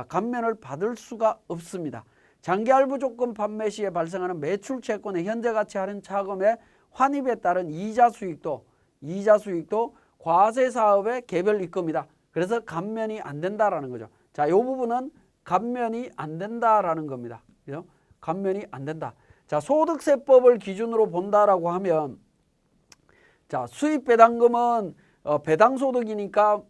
감면을 받을 수가 없습니다. 장기할부 조건 판매 시에 발생하는 매출 채권의 현재 가치 할인 차금의 환입에 따른 이자 수익도 과세 사업의 개별 입금이다. 그래서 감면이 안 된다라는 거죠. 자, 이 부분은 감면이 안 된다라는 겁니다. 그죠? 감면이 안 된다. 자, 소득세법을 기준으로 본다라고 하면, 자, 수입 배당금은 배당소득이니까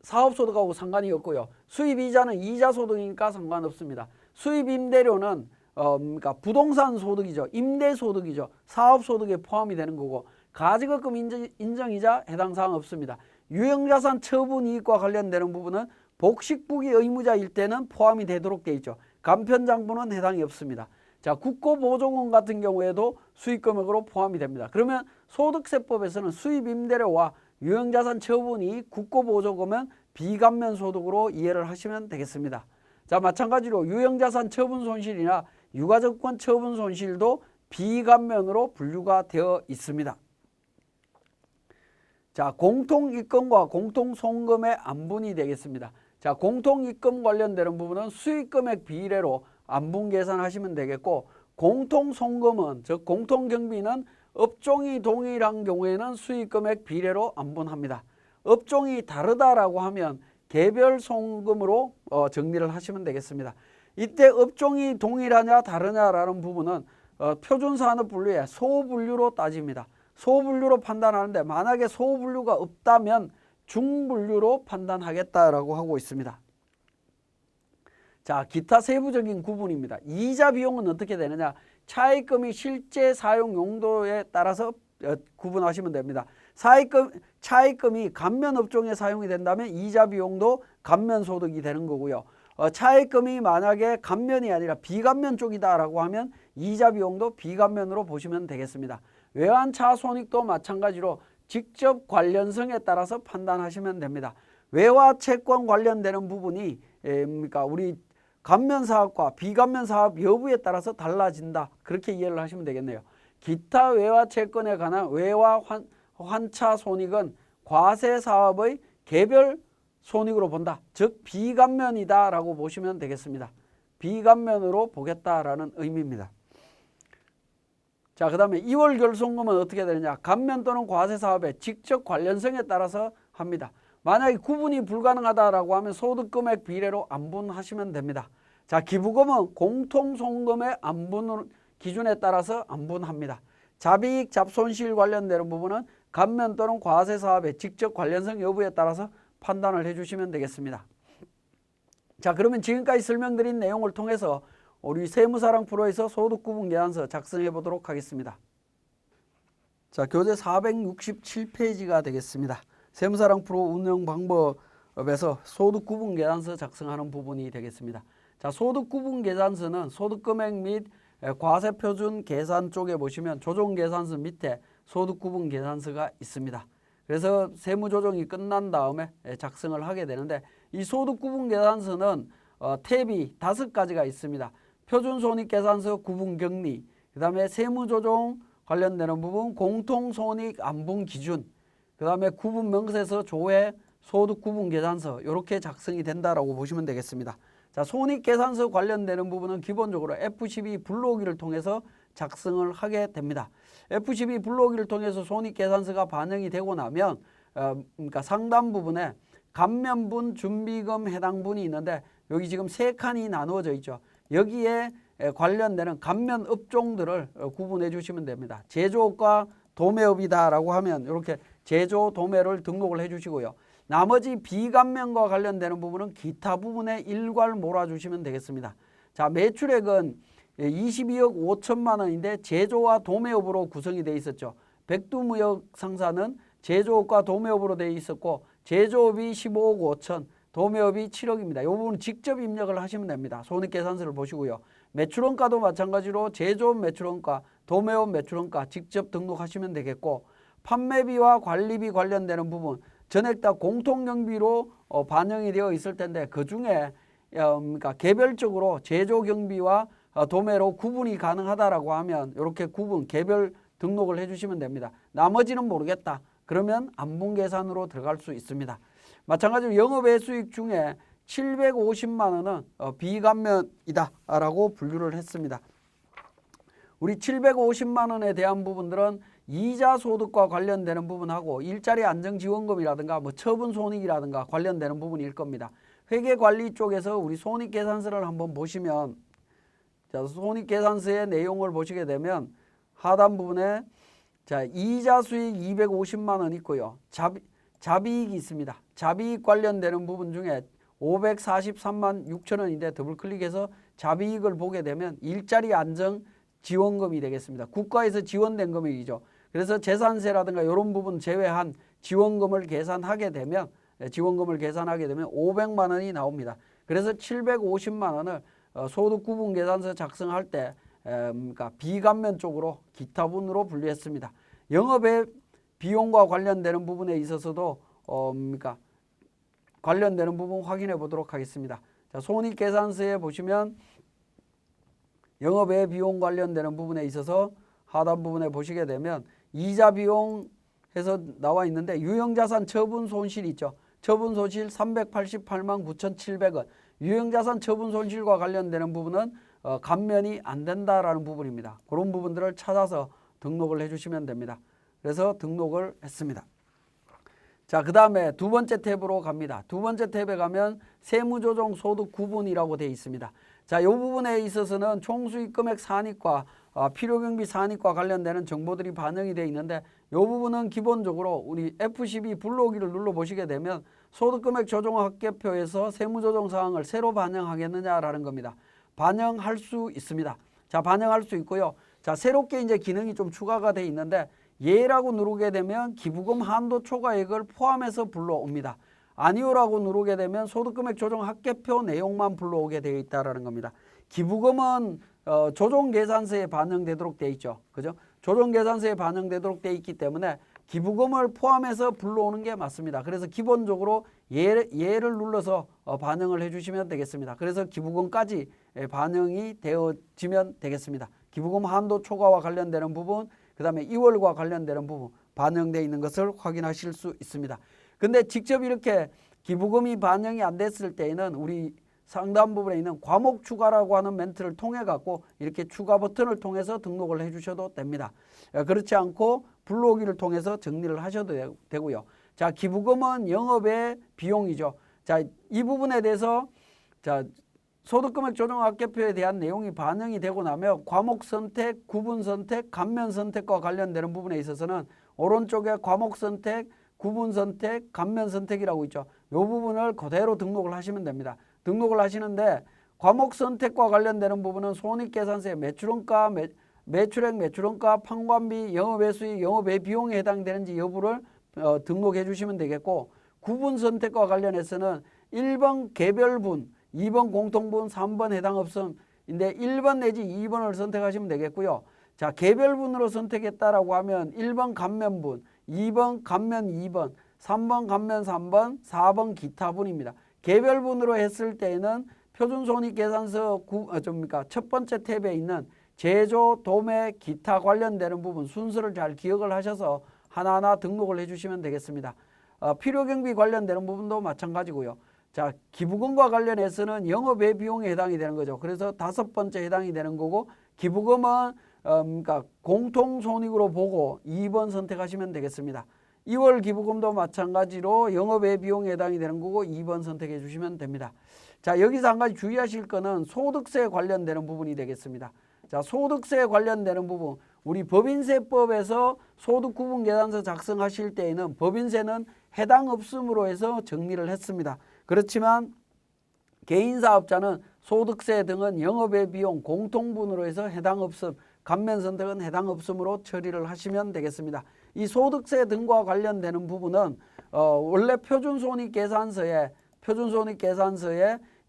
사업소득하고 상관이 없고요. 수입이자는 이자소득이니까 상관없습니다. 수입임대료는 그러니까 부동산 소득이죠. 임대소득이죠. 사업소득에 포함이 되는 거고, 가지급금 인정이자 해당 사항 없습니다. 유형자산 처분이익과 관련되는 부분은 복식부기 의무자일 때는 포함이 되도록 되어 있죠. 간편장부는 해당이 없습니다. 자, 국고보조금 같은 경우에도 수익금액으로 포함이 됩니다. 그러면 소득세법에서는 수입임대료와 유형자산 처분이익, 국고보조금은 비감면 소득으로 이해를 하시면 되겠습니다. 자, 마찬가지로 유형자산 처분 손실이나 유가증권 처분 손실도 비감면으로 분류가 되어 있습니다. 자, 공통입금과 공통송금의 안분이 되겠습니다. 자, 공통입금 관련되는 부분은 수익금액 비례로 안분 계산하시면 되겠고, 공통송금은, 즉 공통경비는 업종이 동일한 경우에는 수익금액 비례로 안분합니다. 업종이 다르다라고 하면 개별 송금으로 정리를 하시면 되겠습니다. 이때 업종이 동일하냐 다르냐라는 부분은 표준산업분류의 소분류로 따집니다. 소분류로 판단하는데, 만약에 소분류가 없다면 중분류로 판단하겠다라고 하고 있습니다. 자, 기타 세부적인 구분입니다. 이자 비용은 어떻게 되느냐? 차입금이 실제 사용 용도에 따라서 구분하시면 됩니다. 차입금이 감면 업종에 사용이 된다면 이자 비용도 감면 소득이 되는 거고요. 차입금이 만약에 감면이 아니라 비감면 쪽이다라고 하면 이자 비용도 비감면으로 보시면 되겠습니다. 외환차 손익도 마찬가지로 직접 관련성에 따라서 판단하시면 됩니다. 외화 채권 관련되는 부분이 그러니까 우리 감면 사업과 비감면 사업 여부에 따라서 달라진다. 그렇게 이해를 하시면 되겠네요. 기타 외화 채권에 관한 외화 환차 손익은 과세 사업의 개별 손익으로 본다. 즉 비감면이다라고 보시면 되겠습니다. 비감면으로 보겠다라는 의미입니다. 자, 그 다음에 2월 결손금은 어떻게 되느냐? 감면 또는 과세 사업의 직접 관련성에 따라서 합니다. 만약에 구분이 불가능하다라고 하면 소득금액 비례로 안분하시면 됩니다. 자, 기부금은 공통송금의 안분 기준에 따라서 안분합니다. 잡이익, 잡손실 관련되는 부분은 감면 또는 과세 사업의 직접 관련성 여부에 따라서 판단을 해주시면 되겠습니다. 자, 그러면 지금까지 설명드린 내용을 통해서 우리 세무사랑 프로에서 소득구분계산서 작성해 보도록 하겠습니다. 자, 교재 467페이지가 되겠습니다. 세무사랑 프로 운영 방법에서 소득구분계산서 작성하는 부분이 되겠습니다. 자, 소득구분계산서는 소득금액 및 과세표준 계산 쪽에 보시면 조정계산서 밑에 소득구분계산서가 있습니다. 그래서 세무조정이 끝난 다음에 작성을 하게 되는데, 이 소득구분계산서는 탭이 5가지가 있습니다. 표준손익계산서 구분격리, 그 다음에 세무조정 관련되는 부분, 공통손익 안분기준, 그 다음에 구분명세서 조회, 소득구분계산서 이렇게 작성이 된다라고 보시면 되겠습니다. 자, 손익계산서 관련되는 부분은 기본적으로 F12 불러오기를 통해서 작성을 하게 됩니다. F12 불러오기를 통해서 손익계산서가 반영이 되고 나면 그러니까 상단 부분에 감면분, 준비금 해당분이 있는데, 여기 지금 3칸이 나누어져 있죠. 여기에 관련되는 감면 업종들을 구분해 주시면 됩니다. 제조업과 도매업이다라고 하면 이렇게 제조, 도매를 등록을 해 주시고요. 나머지 비감면과 관련되는 부분은 기타 부분에 일괄 몰아주시면 되겠습니다. 자, 매출액은 22억 5천만 원인데 제조와 도매업으로 구성이 되어 있었죠. 백두무역 상사는 제조업과 도매업으로 되어 있었고, 제조업이 15억 5천, 도매업이 7억입니다. 이 부분은 직접 입력을 하시면 됩니다. 손익계산서를 보시고요. 매출원가도 마찬가지로 제조업 매출원가, 도매업 매출원가 직접 등록하시면 되겠고, 판매비와 관리비 관련되는 부분 전액 다 공통경비로 반영이 되어 있을 텐데, 그 중에 그러니까 개별적으로 제조경비와 도매로 구분이 가능하다라고 하면 이렇게 구분, 개별 등록을 해주시면 됩니다. 나머지는 모르겠다. 그러면 안분계산으로 들어갈 수 있습니다. 마찬가지로 영업외 수익 중에 750만 원은 비감면이다라고 분류를 했습니다. 우리 750만 원에 대한 부분들은 이자 소득과 관련되는 부분하고 일자리 안정지원금이라든가 뭐 처분 손익이라든가 관련되는 부분일 겁니다. 회계관리 쪽에서 우리 손익계산서를 한번 보시면, 자, 손익계산서의 내용을 보시게 되면 하단 부분에 자, 이자 수익 250만 원 있고요. 자비익이 있습니다. 자비익 관련되는 부분 중에 543만 6천 원인데 더블 클릭해서 자비익을 보게 되면 일자리 안정 지원금이 되겠습니다. 국가에서 지원된 금액이죠. 그래서 재산세라든가 이런 부분 제외한 지원금을 계산하게 되면 500만 원이 나옵니다. 그래서 750만 원을 소득구분계산서 작성할 때 그러니까 비감면 쪽으로 기타분으로 분류했습니다. 영업의 비용과 관련되는 부분에 있어서도 그러니까 관련되는 부분 확인해 보도록 하겠습니다. 자, 손익계산서에 보시면 영업외 비용 관련되는 부분에 있어서 하단 부분에 보시게 되면 이자 비용 해서 나와 있는데 유형자산 처분 손실 있죠. 처분 손실 388만 9,700원. 유형자산 처분 손실과 관련되는 부분은 감면이 안 된다라는 부분입니다. 그런 부분들을 찾아서 등록을 해주시면 됩니다. 그래서 등록을 했습니다. 자, 그 다음에 두 번째 탭으로 갑니다. 두 번째 탭에 가면 세무조정 소득 구분이라고 되어 있습니다. 자, 이 부분에 있어서는 총수익금액 산입과 필요경비 산입과 관련되는 정보들이 반영이 되어 있는데 이 부분은 기본적으로 우리 F12 불러오기를 눌러보시게 되면 소득금액 조정학계표에서 세무조정 사항을 새로 반영하겠느냐라는 겁니다. 반영할 수 있습니다. 자, 반영할 수 있고요. 자, 새롭게 이제 기능이 좀 추가가 되어 있는데 예라고 누르게 되면 기부금 한도 초과액을 포함해서 불러옵니다. 아니오라고 누르게 되면 소득금액 조정 학계표 내용만 불러오게 되어 있다라는 겁니다. 기부금은 조정계산서에 반영되도록 되어 있죠. 그죠? 조정계산서에 반영되도록 되어 있기 때문에 기부금을 포함해서 불러오는 게 맞습니다. 그래서 기본적으로 예를 눌러서 반영을 해주시면 되겠습니다. 그래서 기부금까지 반영이 되어지면 되겠습니다. 기부금 한도 초과와 관련되는 부분, 그 다음에 2월과 관련되는 부분 반영되어 있는 것을 확인하실 수 있습니다. 근데 직접 이렇게 기부금이 반영이 안 됐을 때에는 우리 상단 부분에 있는 과목 추가라고 하는 멘트를 통해 갖고 이렇게 추가 버튼을 통해서 등록을 해 주셔도 됩니다. 그렇지 않고 불러오기를 통해서 정리를 하셔도 되고요. 자, 기부금은 영업의 비용이죠. 자, 이 부분에 대해서 자, 소득금액 조정학계표에 대한 내용이 반영이 되고 나면 과목 선택, 구분 선택, 감면 선택과 관련되는 부분에 있어서는 오른쪽에 과목 선택, 구분 선택, 감면 선택이라고 있죠. 이 부분을 그대로 등록을 하시면 됩니다. 등록을 하시는데 과목 선택과 관련되는 부분은 손익계산서의 매출원가, 매출액, 매출원가, 판관비, 영업외 수익, 영업외 비용에 해당되는지 여부를 등록해 주시면 되겠고, 구분 선택과 관련해서는 1번 개별분, 2번 공통분, 3번 해당 없음인데 1번 내지 2번을 선택하시면 되겠고요. 자, 개별분으로 선택했다라고 하면 1번 감면분, 2번 감면 2번, 3번 감면 3번, 4번 기타분입니다. 개별분으로 했을 때에는 표준손익계산서 첫 번째 탭에 있는 제조, 도매, 기타 관련되는 부분 순서를 잘 기억을 하셔서 하나하나 등록을 해주시면 되겠습니다. 필요경비 관련되는 부분도 마찬가지고요. 자, 기부금과 관련해서는 영업외 비용에 해당이 되는 거죠. 그래서 다섯 번째 해당이 되는 거고, 기부금은 그러니까 공통손익으로 보고 2번 선택하시면 되겠습니다. 2월 기부금도 마찬가지로 영업외 비용에 해당이 되는 거고 2번 선택해 주시면 됩니다. 자, 여기서 한 가지 주의하실 거는 소득세 관련되는 부분이 되겠습니다. 자, 소득세 관련되는 부분, 우리 법인세법에서 소득구분계산서 작성하실 때에는 법인세는 해당 없음으로 해서 정리를 했습니다. 그렇지만 개인사업자는 소득세 등은 영업외 비용 공통분으로 해서 해당 없음, 감면 선택은 해당 없음으로 처리를 하시면 되겠습니다. 이 소득세 등과 관련되는 부분은 원래 표준손익계산서에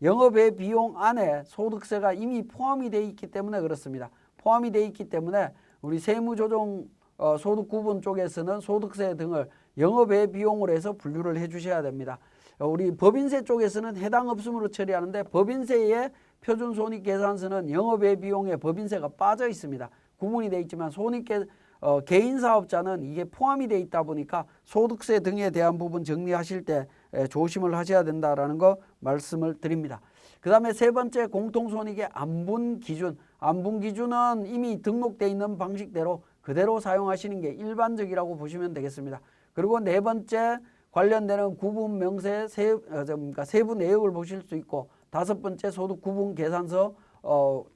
영업외 비용 안에 소득세가 이미 포함이 되어 있기 때문에 그렇습니다. 포함이 되어 있기 때문에 우리 세무조정 소득구분 쪽에서는 소득세 등을 영업외 비용으로 해서 분류를 해 주셔야 됩니다. 우리 법인세 쪽에서는 해당 없음으로 처리하는데 법인세의 표준손익계산서는 영업외 비용에 법인세가 빠져 있습니다. 구분이 되어 있지만 개인사업자는 이게 포함이 되어 있다 보니까 소득세 등에 대한 부분 정리하실 때 조심을 하셔야 된다라는 거 말씀을 드립니다. 그 다음에 세 번째 공통손익의 안분 기준. 안분 기준은 이미 등록되어 있는 방식대로 그대로 사용하시는 게 일반적이라고 보시면 되겠습니다. 그리고 네 번째 관련되는 구분 명세 그러니까 세부 내역을 보실 수 있고, 다섯 번째 소득 구분 계산서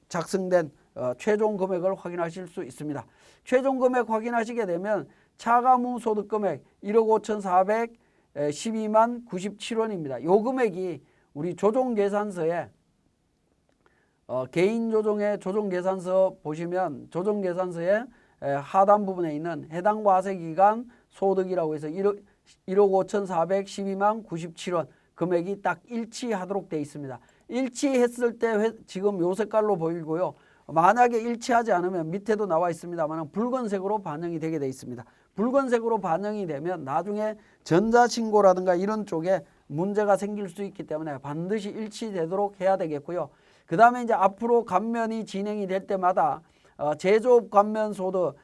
작성된 최종 금액을 확인하실 수 있습니다. 최종 금액 확인하시게 되면 차가무 소득 금액 1억 5,412만 97원입니다. 이 금액이 우리 조정 계산서에 개인 조정의 조정 계산서 보시면 조정 계산서에 하단 부분에 있는 해당 과세 기간 소득이라고 해서 1억 5,412만 97원 금액이 딱 일치하도록 되어 있습니다. 일치했을 때 지금 요 색깔로 보이고요. 만약에 일치하지 않으면 밑에도 나와 있습니다만 붉은색으로 반영이 되게 되어 있습니다. 붉은색으로 반영이 되면 나중에 전자신고라든가 이런 쪽에 문제가 생길 수 있기 때문에 반드시 일치되도록 해야 되겠고요. 그 다음에 이제 앞으로 감면이 진행이 될 때마다 제조업 감면소득,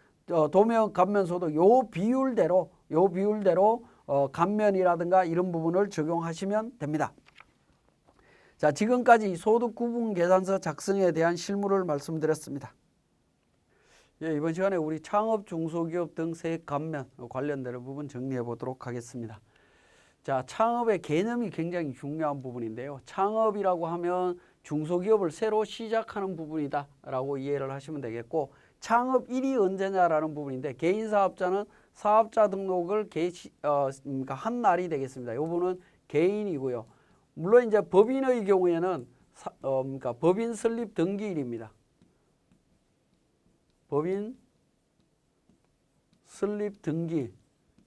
도매업 감면소득 요 비율대로 감면이라든가 이런 부분을 적용하시면 됩니다. 자, 지금까지 소득 구분 계산서 작성에 대한 실무를 말씀드렸습니다. 예, 이번 시간에 우리 창업, 중소기업 등 세액 감면 관련되는 부분 정리해 보도록 하겠습니다. 자, 창업의 개념이 굉장히 중요한 부분인데요. 창업이라고 하면 중소기업을 새로 시작하는 부분이다 라고 이해를 하시면 되겠고, 창업일이 언제냐라는 부분인데, 개인사업자는 사업자 등록을 그러니까 한 날이 되겠습니다. 이 부분은 개인이고요. 물론 이제 법인의 경우에는 그러니까 법인 설립 등기일입니다. 법인 설립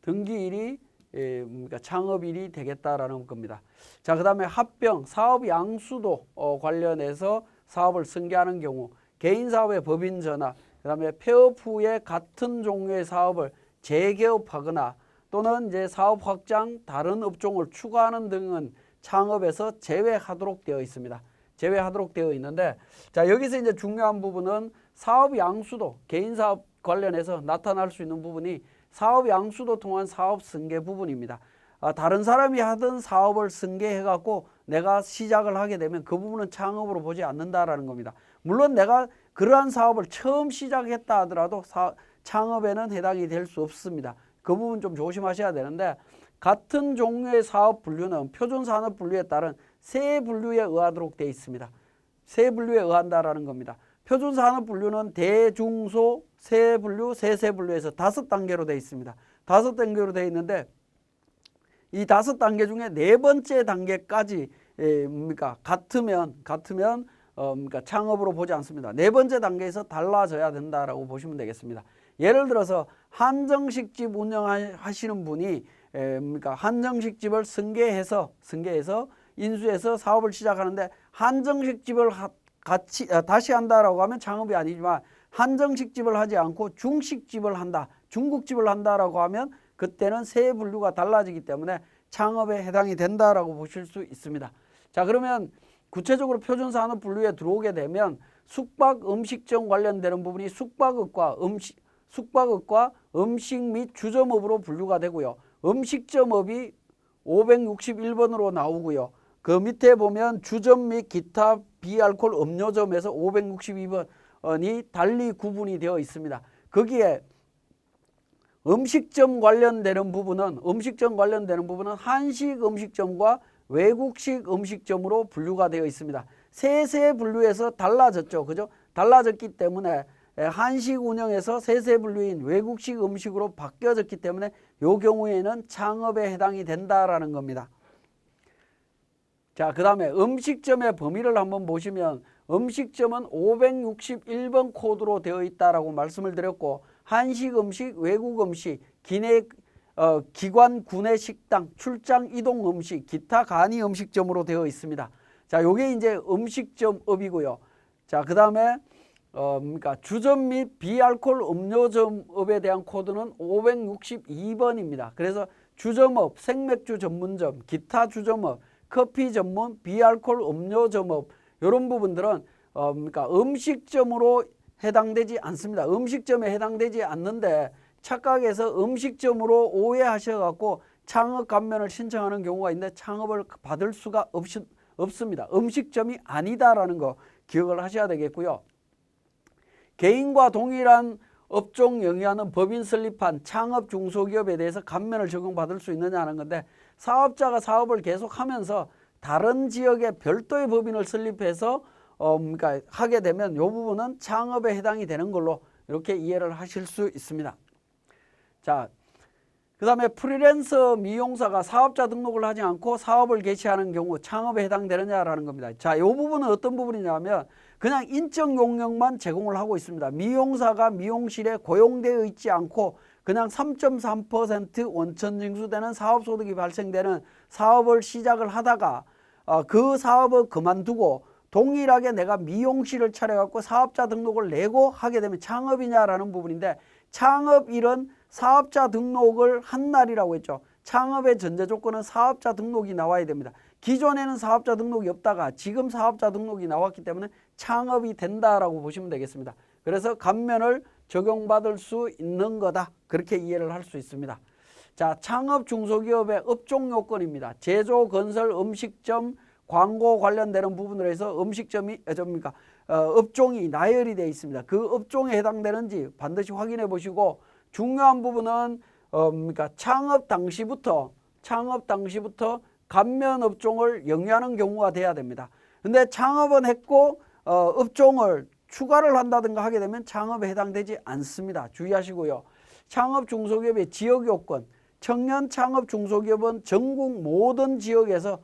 등기일이 그러니까 창업일이 되겠다라는 겁니다. 자, 그 다음에 합병, 사업 양수도 관련해서 사업을 승계하는 경우, 개인사업의 법인 전환, 그 다음에 폐업 후에 같은 종류의 사업을 재개업하거나 또는 이제 사업 확장, 다른 업종을 추가하는 등은 창업에서 제외하도록 되어 있습니다. 제외하도록 되어 있는데, 자, 여기서 이제 중요한 부분은 사업 양수도, 개인사업 관련해서 나타날 수 있는 부분이 사업 양수도 통한 사업 승계 부분입니다. 다른 사람이 하던 사업을 승계해갖고 내가 시작을 하게 되면 그 부분은 창업으로 보지 않는다라는 겁니다. 물론 내가 그러한 사업을 처음 시작했다 하더라도 창업에는 해당이 될 수 없습니다. 그 부분 좀 조심하셔야 되는데, 같은 종류의 사업 분류는 표준산업 분류에 따른 세 분류에 의하도록 되어 있습니다. 세 분류에 의한다라는 겁니다. 표준산업 분류는 대중소 세 분류, 세세 분류에서 5단계로 되어 있습니다. 5단계로 되어 있는데, 이 5단계 중에 네 번째 단계까지 같으면 그러니까 창업으로 보지 않습니다. 네 번째 단계에서 달라져야 된다라고 보시면 되겠습니다. 예를 들어서 한정식집 운영하시는 분이 그러니까 한정식집을 승계해서 인수해서 사업을 시작하는데, 한정식집을 다시 한다라고 하면 창업이 아니지만, 한정식집을 하지 않고 중식집을 한다, 중국집을 한다라고 하면 그때는 세 분류가 달라지기 때문에 창업에 해당이 된다라고 보실 수 있습니다. 자, 그러면 구체적으로 표준산업 분류에 들어오게 되면 숙박 음식점 관련되는 부분이 숙박업과 음식 및 주점업으로 분류가 되고요. 음식점업이 561번으로 나오고요. 그 밑에 보면 주점 및 기타 비알코올 음료점에서 562번이 달리 구분이 되어 있습니다. 거기에 음식점 관련되는 부분은 한식 음식점과 외국식 음식점으로 분류가 되어 있습니다. 세세 분류에서 달라졌죠. 그죠? 달라졌기 때문에 한식 운영에서 세세 분류인 외국식 음식으로 바뀌어졌기 때문에 이 경우에는 창업에 해당이 된다라는 겁니다. 자, 그 다음에 음식점의 범위를 한번 보시면, 음식점은 561번 코드로 되어 있다라고 말씀을 드렸고, 한식 음식, 외국 음식, 기관 구내 식당, 출장 이동 음식, 기타 간이 음식점으로 되어 있습니다. 자, 요게 이제 음식점업이고요. 자, 그 다음에 그러니까 주점 및 비알코올 음료점업에 대한 코드는 562번입니다. 그래서 주점업, 생맥주 전문점, 기타 주점업, 커피 전문, 비알코올 음료점업, 이런 부분들은 그러니까 음식점으로 해당되지 않습니다. 음식점에 해당되지 않는데 착각해서 음식점으로 오해하셔갖고 창업 감면을 신청하는 경우가 있는데 창업을 받을 수가 없습니다. 음식점이 아니다라는 거 기억을 하셔야 되겠고요. 개인과 동일한 업종 영위하는 법인 설립한 창업 중소기업에 대해서 감면을 적용받을 수 있느냐 하는 건데, 사업자가 사업을 계속하면서 다른 지역에 별도의 법인을 설립해서 그러니까 하게 되면 이 부분은 창업에 해당이 되는 걸로 이렇게 이해를 하실 수 있습니다. 자, 그 다음에 프리랜서 미용사가 사업자 등록을 하지 않고 사업을 개시하는 경우 창업에 해당되느냐라는 겁니다. 자, 이 부분은 어떤 부분이냐면 그냥 인적 용역만 제공을 하고 있습니다. 미용사가 미용실에 고용되어 있지 않고 그냥 3.3% 원천 징수되는 사업소득이 발생되는 사업을 시작을 하다가 그 사업을 그만두고 동일하게 내가 미용실을 차려갖고 사업자 등록을 내고 하게 되면 창업이냐라는 부분인데, 창업일은 사업자 등록을 한 날이라고 했죠. 창업의 전제 조건은 사업자 등록이 나와야 됩니다. 기존에는 사업자 등록이 없다가 지금 사업자 등록이 나왔기 때문에 창업이 된다라고 보시면 되겠습니다. 그래서 감면을 적용받을 수 있는 거다, 그렇게 이해를 할 수 있습니다. 자, 창업 중소기업의 업종 요건입니다. 제조, 건설, 음식점, 광고 관련되는 부분으로 해서 음식점이 업종이 나열이 되어 있습니다. 그 업종에 해당되는지 반드시 확인해 보시고, 중요한 부분은 창업 당시부터 감면 업종을 영위하는 경우가 돼야 됩니다. 근데 창업은 했고 업종을 추가를 한다든가 하게 되면 창업에 해당되지 않습니다. 주의하시고요. 창업 중소기업의 지역 요건, 청년 창업 중소기업은 전국 모든 지역에서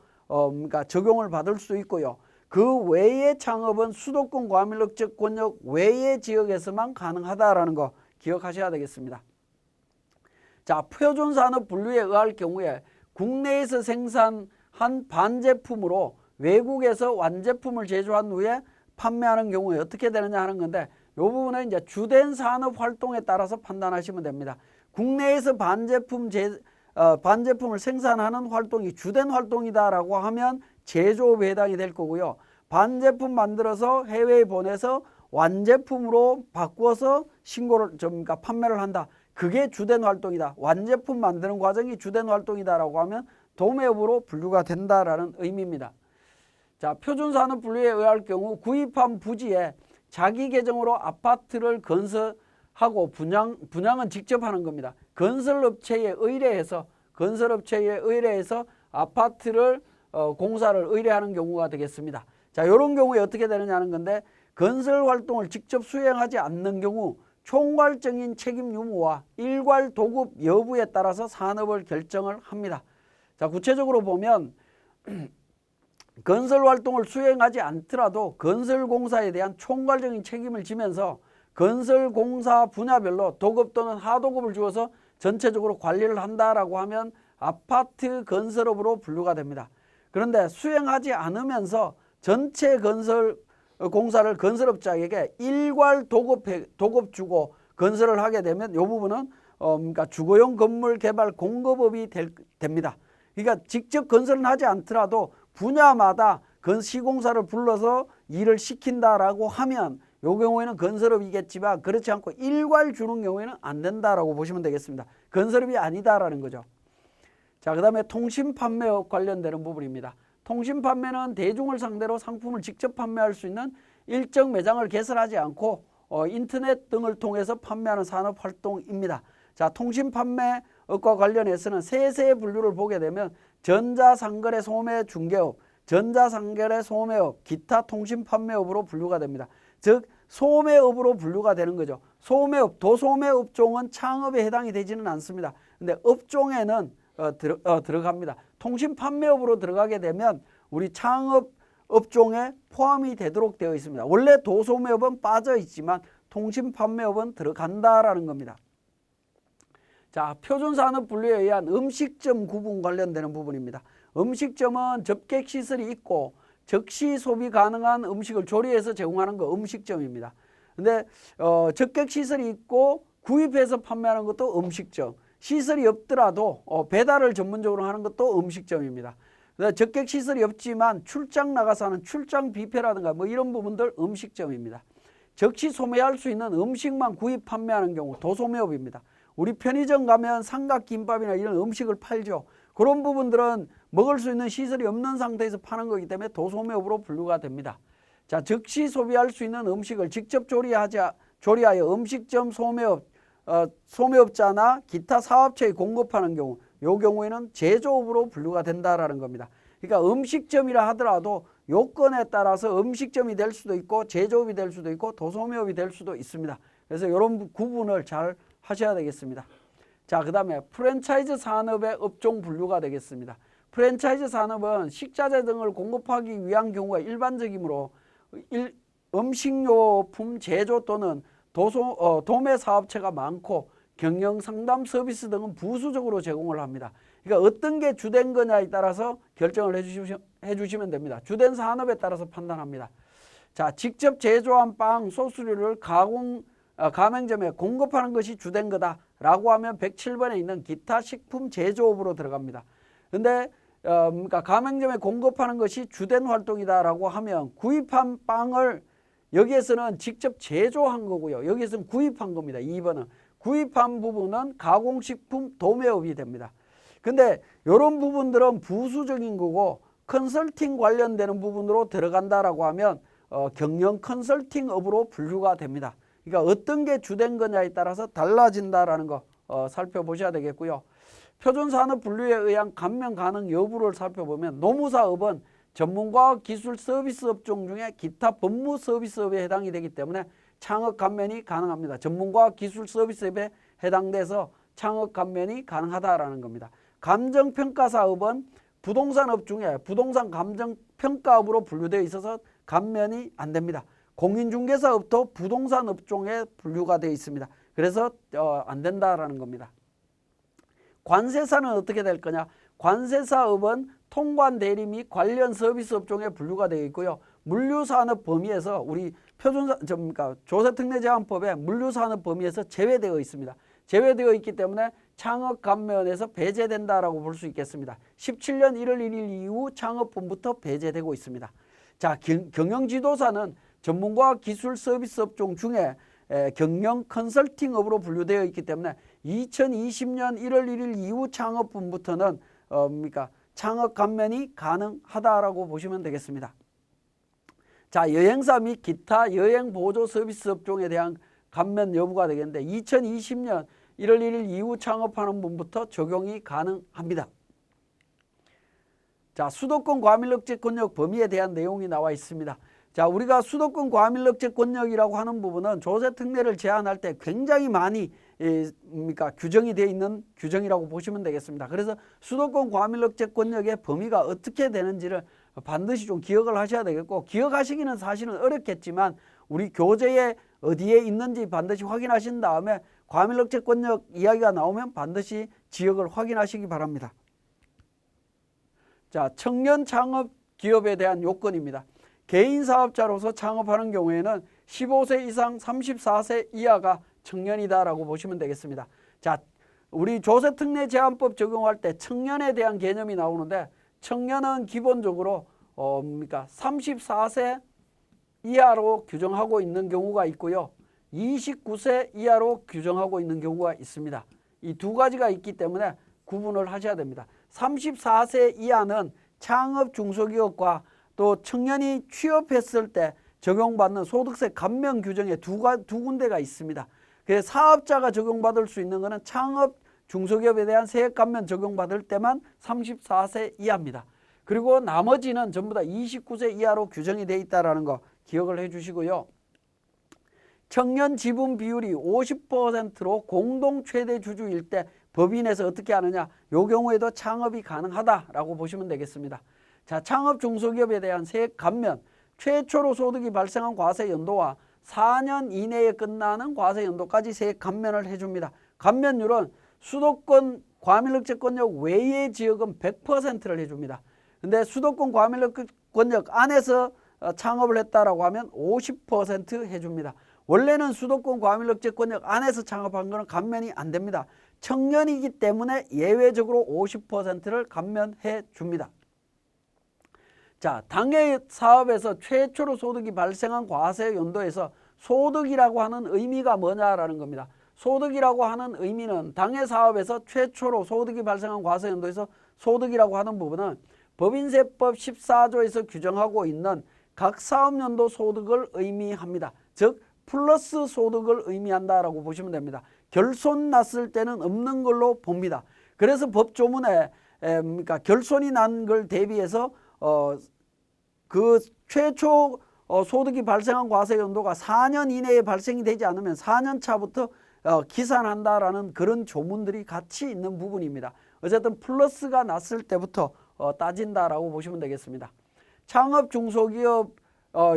적용을 받을 수 있고요. 그 외의 창업은 수도권 과밀역적 권역 외의 지역에서만 가능하다라는 거 기억하셔야 되겠습니다. 자, 표준산업 분류에 의할 경우에 국내에서 생산한 반제품으로 외국에서 완제품을 제조한 후에 판매하는 경우에 어떻게 되느냐 하는 건데, 이 부분은 이제 주된 산업 활동에 따라서 판단하시면 됩니다. 국내에서 반제품을 생산하는 활동이 주된 활동이다라고 하면 제조업에 해당이 될 거고요. 반제품 만들어서 해외에 보내서 완제품으로 바꾸어서 판매를 한다. 그게 주된 활동이다. 완제품 만드는 과정이 주된 활동이다라고 하면 도매업으로 분류가 된다라는 의미입니다. 자, 표준산업 분류에 의할 경우 구입한 부지에 자기 계정으로 아파트를 건설하고 분양은 직접 하는 겁니다. 건설업체에 의뢰해서 아파트를 공사를 의뢰하는 경우가 되겠습니다. 자, 이런 경우에 어떻게 되느냐는 건데, 건설 활동을 직접 수행하지 않는 경우 총괄적인 책임 유무와 일괄 도급 여부에 따라서 산업을 결정을 합니다. 자, 구체적으로 보면 건설 활동을 수행하지 않더라도 건설공사에 대한 총괄적인 책임을 지면서 건설공사 분야별로 도급 또는 하도급을 주어서 전체적으로 관리를 한다라고 하면 아파트 건설업으로 분류가 됩니다. 그런데 수행하지 않으면서 전체 건설공사를 건설업자에게 일괄 도급 주고 건설을 하게 되면 이 부분은 주거용 건물 개발 공급업이 됩니다. 그러니까 직접 건설은 하지 않더라도 분야마다 시공사를 불러서 일을 시킨다라고 하면 이 경우에는 건설업이겠지만, 그렇지 않고 일괄 주는 경우에는 안 된다라고 보시면 되겠습니다. 건설업이 아니다라는 거죠. 자, 그 다음에 통신판매업 관련되는 부분입니다. 통신판매는 대중을 상대로 상품을 직접 판매할 수 있는 일정 매장을 개설하지 않고 인터넷 등을 통해서 판매하는 산업활동입니다. 자, 통신판매업과 관련해서는 세세 분류를 보게 되면 전자상거래 소매 중개업, 전자상거래 소매업, 기타 통신판매업으로 분류가 됩니다. 즉 소매업으로 분류가 되는 거죠. 소매업, 도소매 업종은 창업에 해당이 되지는 않습니다. 근데 업종에는 들어갑니다. 통신판매업으로 들어가게 되면 우리 창업 업종에 포함이 되도록 되어 있습니다. 원래 도소매업은 빠져 있지만 통신판매업은 들어간다라는 겁니다. 자, 표준산업 분류에 의한 음식점 구분 관련되는 부분입니다. 음식점은 접객시설이 있고 즉시 소비 가능한 음식을 조리해서 제공하는 거 음식점입니다. 근데 접객시설이 있고 구입해서 판매하는 것도 음식점, 시설이 없더라도 배달을 전문적으로 하는 것도 음식점입니다. 접객시설이 없지만 출장 나가서 하는 출장 뷔페라든가 뭐 이런 부분들 음식점입니다. 즉시 소매할 수 있는 음식만 구입 판매하는 경우 도소매업입니다. 우리 편의점 가면 삼각김밥이나 이런 음식을 팔죠. 그런 부분들은 먹을 수 있는 시설이 없는 상태에서 파는 거기 때문에 도소매업으로 분류가 됩니다. 자, 즉시 소비할 수 있는 음식을 직접 조리하여 음식점 소매업자나 기타 사업체에 공급하는 경우, 이 경우에는 제조업으로 분류가 된다라는 겁니다. 그러니까 음식점이라 하더라도 요건에 따라서 음식점이 될 수도 있고 제조업이 될 수도 있고 도소매업이 될 수도 있습니다. 그래서 이런 구분을 잘 하셔야 되겠습니다. 자, 그 다음에 프랜차이즈 산업의 업종 분류가 되겠습니다. 프랜차이즈 산업은 식자재 등을 공급하기 위한 경우가 일반적이므로 음식료품 제조 또는 도매 사업체가 많고 경영 상담 서비스 등은 부수적으로 제공을 합니다. 그러니까 어떤 게 주된 거냐에 따라서 결정을 해주시면 됩니다. 주된 산업에 따라서 판단합니다. 자, 직접 제조한 빵, 소스류를 가맹점에 공급하는 것이 주된 거다라고 하면 107번에 있는 기타 식품 제조업으로 들어갑니다. 근데 그러니까 가맹점에 공급하는 것이 주된 활동이다라고 하면 구입한 빵을 여기에서는 직접 제조한 거고요. 여기에서는 구입한 겁니다. 2번은 구입한 부분은 가공식품 도매업이 됩니다. 근데 이런 부분들은 부수적인 거고 컨설팅 관련되는 부분으로 들어간다라고 하면 경영 컨설팅업으로 분류가 됩니다. 그러니까 어떤 게 주된 거냐에 따라서 달라진다라는 거 살펴보셔야 되겠고요. 표준산업 분류에 의한 감면 가능 여부를 살펴보면 노무사업은 전문과학 기술 서비스 업종 중에 기타 법무 서비스업에 해당이 되기 때문에 창업 감면이 가능합니다. 전문과학 기술 서비스업에 해당돼서 창업 감면이 가능하다라는 겁니다. 감정평가사업은 부동산업 중에 부동산 감정평가업으로 분류되어 있어서 감면이 안 됩니다. 공인중개사업도 부동산 업종에 분류가 되어 있습니다. 그래서 안 된다라는 겁니다. 관세사는 어떻게 될 거냐? 관세사업은 통관 대리 및 관련 서비스 업종에 분류가 되어 있고요. 물류산업 범위에서 우리 조세특례제한법에 물류산업 범위에서 제외되어 있습니다. 제외되어 있기 때문에 창업 감면에서 배제된다라고 볼 수 있겠습니다. 17년 1월 1일 이후 창업본부터 배제되고 있습니다. 자, 경영지도사는 전문과학 기술 서비스 업종 중에 경영 컨설팅업으로 분류되어 있기 때문에 2020년 1월 1일 이후 창업분부터는 창업 감면이 가능하다라고 보시면 되겠습니다. 자, 여행사 및 기타 여행 보조 서비스 업종에 대한 감면 여부가 되겠는데 2020년 1월 1일 이후 창업하는 분부터 적용이 가능합니다. 자, 수도권 과밀억제권역 범위에 대한 내용이 나와 있습니다. 자, 우리가 수도권 과밀억제권역이라고 하는 부분은 조세특례를 제한할 때 굉장히 많이 규정이 되어 있는 규정이라고 보시면 되겠습니다. 그래서 수도권 과밀억제권역의 범위가 어떻게 되는지를 반드시 좀 기억을 하셔야 되겠고, 기억하시기는 사실은 어렵겠지만 우리 교재에 어디에 있는지 반드시 확인하신 다음에 과밀억제권역 이야기가 나오면 반드시 지역을 확인하시기 바랍니다. 자, 청년 창업 기업에 대한 요건입니다. 개인 사업자로서 창업하는 경우에는 15세 이상 34세 이하가 청년이다라고 보시면 되겠습니다. 자, 우리 조세특례제한법 적용할 때 청년에 대한 개념이 나오는데 청년은 기본적으로 34세 이하로 규정하고 있는 경우가 있고요. 29세 이하로 규정하고 있는 경우가 있습니다. 이 두 가지가 있기 때문에 구분을 하셔야 됩니다. 34세 이하는 창업 중소기업과 또 청년이 취업했을 때 적용받는 소득세 감면 규정에 두 군데가 있습니다. 그래서 사업자가 적용받을 수 있는 것은 창업 중소기업에 대한 세액 감면 적용받을 때만 34세 이하입니다. 그리고 나머지는 전부 다 29세 이하로 규정이 되어 있다는 거 기억을 해 주시고요. 청년 지분 비율이 50%로 공동 최대 주주일 때 법인에서 어떻게 하느냐? 이 경우에도 창업이 가능하다라고 보시면 되겠습니다. 자, 창업 중소기업에 대한 세액 감면, 최초로 소득이 발생한 과세 연도와 4년 이내에 끝나는 과세 연도까지 세액 감면을 해줍니다. 감면율은 수도권 과밀억제권역 외의 지역은 100%를 해줍니다. 근데 수도권 과밀억제권역 안에서 창업을 했다라고 하면 50% 해줍니다. 원래는 수도권 과밀억제권역 안에서 창업한 거는 감면이 안 됩니다. 청년이기 때문에 예외적으로 50%를 감면해 줍니다. 자, 당해 사업에서 최초로 소득이 발생한 과세 연도에서 소득이라고 하는 의미가 뭐냐라는 겁니다. 소득이라고 하는 의미는 당해 사업에서 최초로 소득이 발생한 과세연도에서 소득이라고 하는 부분은 법인세법 14조에서 규정하고 있는 각 사업연도 소득을 의미합니다. 즉 플러스 소득을 의미한다라고 보시면 됩니다. 결손 났을 때는 없는 걸로 봅니다. 그래서 법조문에 그러니까 결손이 난 걸 대비해서 그 최초 소득이 발생한 과세연도가 4년 이내에 발생이 되지 않으면 4년 차부터 기산한다라는 그런 조문들이 같이 있는 부분입니다. 어쨌든 플러스가 났을 때부터 따진다라고 보시면 되겠습니다. 창업 중소기업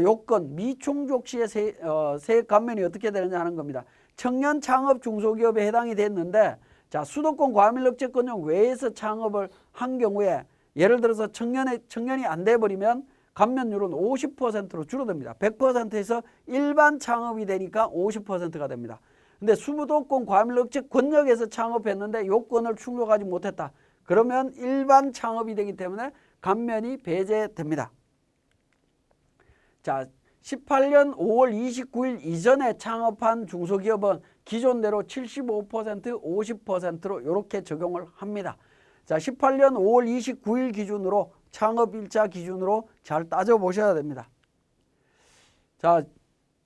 요건 미충족 시의 세액 감면이 어떻게 되느냐 하는 겁니다. 청년 창업 중소기업에 해당이 됐는데 자 수도권 과밀억제권역 외에서 창업을 한 경우에 예를 들어서 청년이 안 돼버리면 감면율은 50%로 줄어듭니다. 100%에서 일반 창업이 되니까 50%가 됩니다. 근데 수도권 과밀억제권역에서 창업했는데 요건을 충족하지 못했다. 그러면 일반 창업이 되기 때문에 감면이 배제됩니다. 자, 18년 5월 29일 이전에 창업한 중소기업은 기존대로 75%, 50%로 이렇게 적용을 합니다. 자, 18년 5월 29일 기준으로 창업일자 기준으로 잘 따져보셔야 됩니다. 자,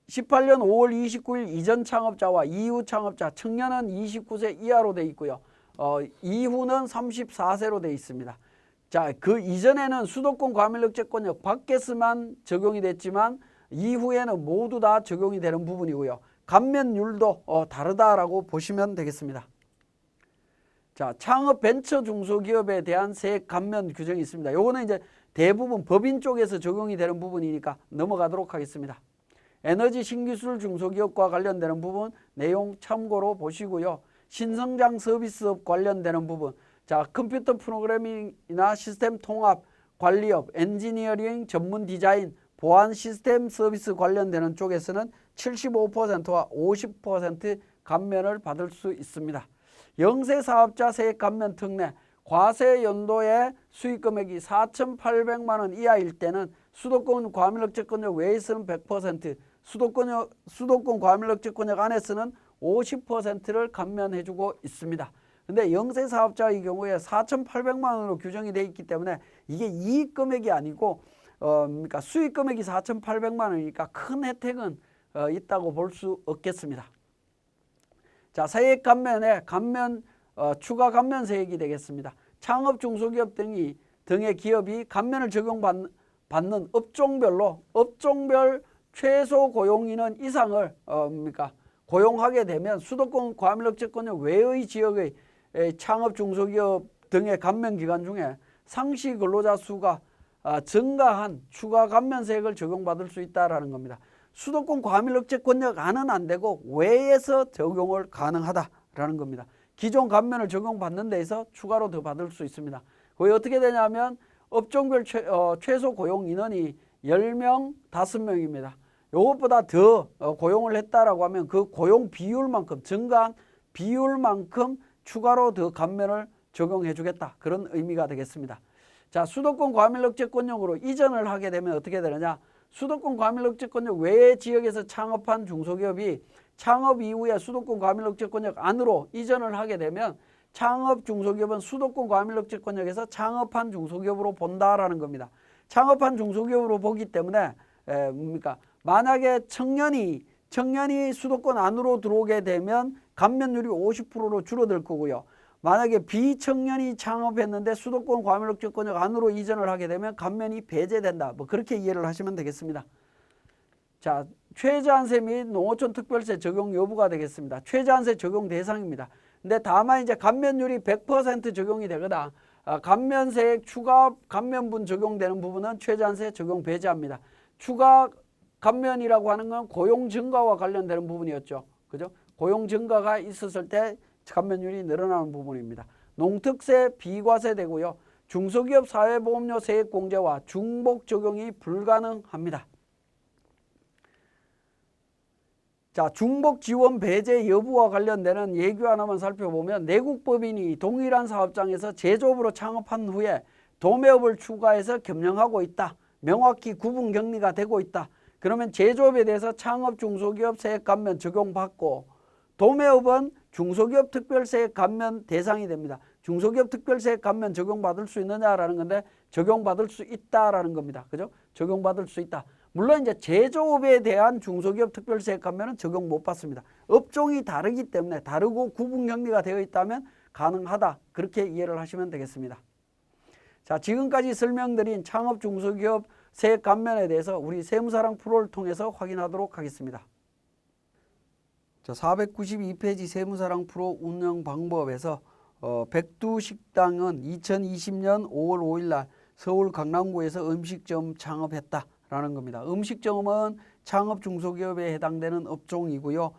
18년 5월 29일 이전 창업자와 이후 창업자, 청년은 29세 이하로 되어 있고요. 이후는 34세로 되어 있습니다. 자, 그 이전에는 수도권 과밀억제권역 밖에서만 적용이 됐지만 이후에는 모두 다 적용이 되는 부분이고요. 감면율도 다르다라고 보시면 되겠습니다. 자, 창업 벤처 중소기업에 대한 세액 감면 규정이 있습니다. 요거는 이제 대부분 법인 쪽에서 적용이 되는 부분이니까 넘어가도록 하겠습니다. 에너지 신기술 중소기업과 관련되는 부분 내용 참고로 보시고요. 신성장 서비스업 관련되는 부분, 자, 컴퓨터 프로그래밍이나 시스템 통합, 관리업, 엔지니어링, 전문 디자인, 보안 시스템 서비스 관련되는 쪽에서는 75%와 50% 감면을 받을 수 있습니다. 영세 사업자 세액 감면 특례, 과세 연도의 수익 금액이 4,800만 원 이하일 때는 수도권 과밀억제권역 외에서는 100%, 수도권 과밀억제권역 안에서는 50%를 감면해주고 있습니다. 근데 영세 사업자의 경우에 4,800만 원으로 규정이 되어 있기 때문에 이게 이익 금액이 아니고 그러니까 수익 금액이 4,800만 원이니까 큰 혜택은 있다고 볼 수 없겠습니다. 자, 세액 감면에 추가 감면 세액이 되겠습니다. 창업 중소기업 등의 기업이 감면을 적용받는 업종별 최소 고용인원 이상을 고용하게 되면 수도권 과밀억제권역 외의 지역의 창업 중소기업 등의 감면 기간 중에 상시 근로자 수가 증가한 추가 감면세액을 적용받을 수 있다라는 겁니다. 수도권 과밀억제권역 안은 안 되고 외에서 적용을 가능하다라는 겁니다. 기존 감면을 적용받는 데에서 추가로 더 받을 수 있습니다. 거의 어떻게 되냐면 업종별 최소 고용 인원이 10명, 5명입니다. 이것보다 더 고용을 했다라고 하면 그 고용 비율만큼 증가한 비율만큼 추가로 더 감면을 적용해 주겠다. 그런 의미가 되겠습니다. 자, 수도권 과밀억제권역으로 이전을 하게 되면 어떻게 되느냐? 수도권 과밀억제권역 외의 지역에서 창업한 중소기업이 창업 이후에 수도권 과밀억제권역 안으로 이전을 하게 되면 창업 중소기업은 수도권 과밀억제권역에서 창업한 중소기업으로 본다라는 겁니다. 창업한 중소기업으로 보기 때문에 만약에 청년이 수도권 안으로 들어오게 되면 감면율이 50%로 줄어들 거고요. 만약에 비청년이 창업했는데 수도권 과밀억제권역 안으로 이전을 하게 되면 감면이 배제된다. 뭐 그렇게 이해를 하시면 되겠습니다. 자, 최저한세 및 농어촌 특별세 적용 여부가 되겠습니다. 최저한세 적용 대상입니다. 근데 다만 이제 감면율이 100% 적용이 되거나 감면세액 추가 감면분 적용되는 부분은 최저한세 적용 배제합니다. 추가 감면이라고 하는 건 고용 증가와 관련되는 부분이었죠. 그죠? 고용 증가가 있었을 때 감면율이 늘어나는 부분입니다. 농특세 비과세 되고요. 중소기업 사회보험료 세액 공제와 중복 적용이 불가능합니다. 자, 중복 지원 배제 여부와 관련되는 예규 하나만 살펴보면 내국법인이 동일한 사업장에서 제조업으로 창업한 후에 도매업을 추가해서 겸용하고 있다. 명확히 구분 격리가 되고 있다. 그러면 제조업에 대해서 창업 중소기업 세액 감면 적용받고 도매업은 중소기업 특별세 감면 대상이 됩니다. 중소기업 특별세 감면 적용받을 수 있느냐라는 건데 적용받을 수 있다라는 겁니다. 그죠? 적용받을 수 있다. 물론 이제 제조업에 대한 중소기업 특별세 감면은 적용 못 받습니다. 업종이 다르기 때문에 다르고 구분격리가 되어 있다면 가능하다. 그렇게 이해를 하시면 되겠습니다. 자, 지금까지 설명드린 창업 중소기업 세액 감면에 대해서 우리 세무사랑 프로를 통해서 확인하도록 하겠습니다. 자, 492페이지 세무사랑 프로 운영 방법에서 백두식당은 2020년 5월 5일 날 서울 강남구에서 음식점 창업했다라는 겁니다. 음식점은 창업 중소기업에 해당되는 업종이고요.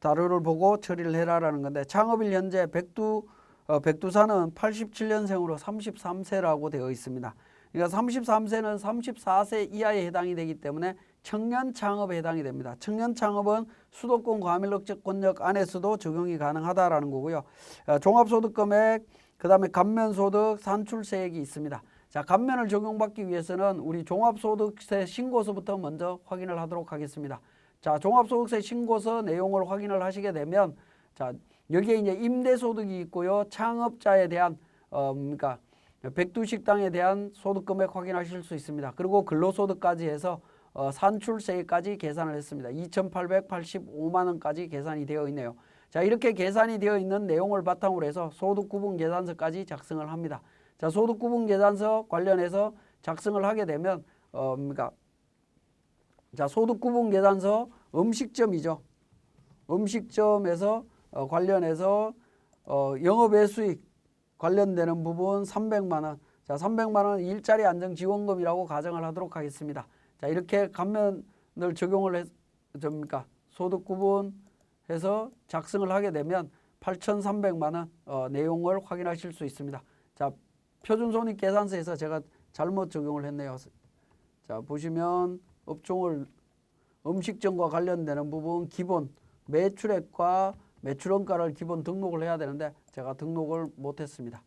자료를 보고 처리를 해라라는 건데 창업일 현재 백두사는 87년생으로 33세라고 되어 있습니다. 그러니까 33세는 34세 이하에 해당이 되기 때문에 청년 창업에 해당이 됩니다. 청년 창업은 수도권 과밀억제권역 안에서도 적용이 가능하다라는 거고요. 종합소득 금액, 그 다음에 감면소득, 산출세액이 있습니다. 자, 감면을 적용받기 위해서는 우리 종합소득세 신고서부터 먼저 확인을 하도록 하겠습니다. 자, 종합소득세 신고서 내용을 확인을 하시게 되면 자, 여기에 이제 임대소득이 있고요. 창업자에 대한 그러니까 백두식당에 대한 소득금액 확인하실 수 있습니다. 그리고 근로소득까지 해서 산출세까지 계산을 했습니다. 2,885만 원까지 계산이 되어 있네요. 자, 이렇게 계산이 되어 있는 내용을 바탕으로 해서 소득구분계산서까지 작성을 합니다. 자, 소득구분계산서 관련해서 작성을 하게 되면 그러니까 자, 소득구분계산서 음식점이죠. 음식점에서 관련해서 영업외수익 관련되는 부분 300만 원. 자, 300만 원 일자리 안정지원금이라고 가정을 하도록 하겠습니다. 자, 이렇게 감면을 적용을 소득 구분해서 작성을 하게 되면 8,300만 원 내용을 확인하실 수 있습니다. 자, 표준손익계산서에서 제가 잘못 적용을 했네요. 자, 보시면 업종을 음식점과 관련되는 부분 기본 매출액과 매출원가를 기본 등록을 해야 되는데 제가 등록을 못했습니다.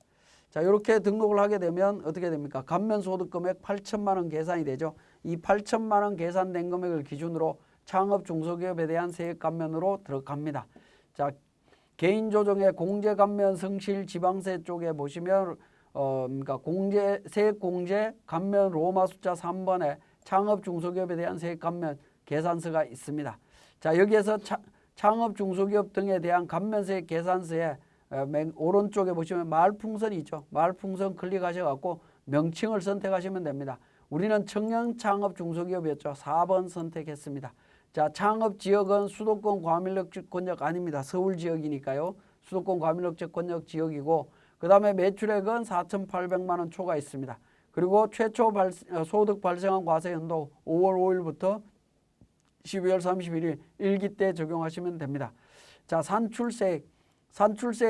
자, 이렇게 등록을 하게 되면 어떻게 됩니까? 감면소득금액 8천만 원 계산이 되죠. 이 8천만 원 계산된 금액을 기준으로 창업 중소기업에 대한 세액 감면으로 들어갑니다. 자, 개인조정의 공제감면 성실 지방세 쪽에 보시면 그러니까 세액 공제 감면 로마 숫자 3번에 창업 중소기업에 대한 세액 감면 계산서가 있습니다. 자, 여기에서 창업 중소기업 등에 대한 감면세액 계산서에 맨 오른쪽에 보시면 마을풍선이 있죠. 마을풍선 클릭하셔갖고 명칭을 선택하시면 됩니다. 우리는 청년 창업 중소기업이었죠. 4번 선택했습니다. 자, 창업 지역은 수도권 과밀억제권역 아닙니다. 서울 지역이니까요. 수도권 과밀억제권역 지역이고 그 다음에 매출액은 4,800만 원 초과 있습니다. 그리고 최초 소득 발생한 과세 연도 5월 5일부터 12월 31일 일기 때 적용하시면 됩니다. 자, 산출세액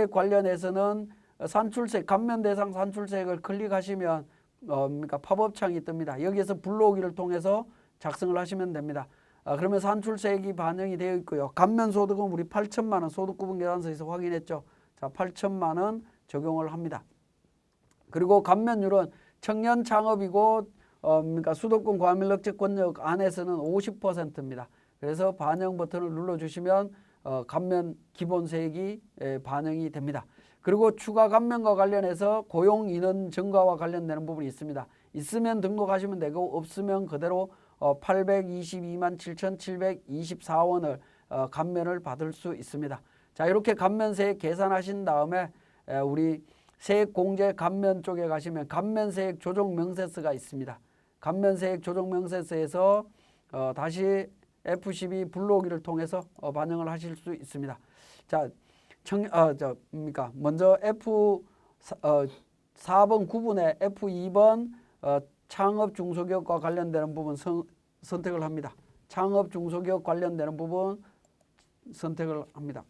관련해서는 산출세액 감면 대상 산출세액을 클릭하시면 그러니까 팝업창이 뜹니다. 여기에서 불러오기를 통해서 작성을 하시면 됩니다. 그러면 산출세액이 반영이 되어 있고요. 감면소득은 우리 8천만 원 소득구분계산서에서 확인했죠. 자, 8천만 원 적용을 합니다. 그리고 감면율은 청년 창업이고 그러니까 수도권 과밀억제권역 안에서는 50%입니다. 그래서 반영 버튼을 눌러주시면 감면 기본세액이 반영이 됩니다. 그리고 추가 감면과 관련해서 고용 인원 증가와 관련되는 부분이 있습니다. 있으면 등록하시면 되고 없으면 그대로 822만 7,724원을 감면을 받을 수 있습니다. 자, 이렇게 감면세액 계산하신 다음에 우리 세액공제 감면 쪽에 가시면 감면세액 조정명세서가 있습니다. 감면세액 조정명세서에서 다시 F12 불러오기를 통해서 반영을 하실 수 있습니다. 자, 먼저 F4번 구분에 F2번 창업 중소기업과 관련되는 부분 선택을 합니다. 창업 중소기업 관련되는 부분 선택을 합니다.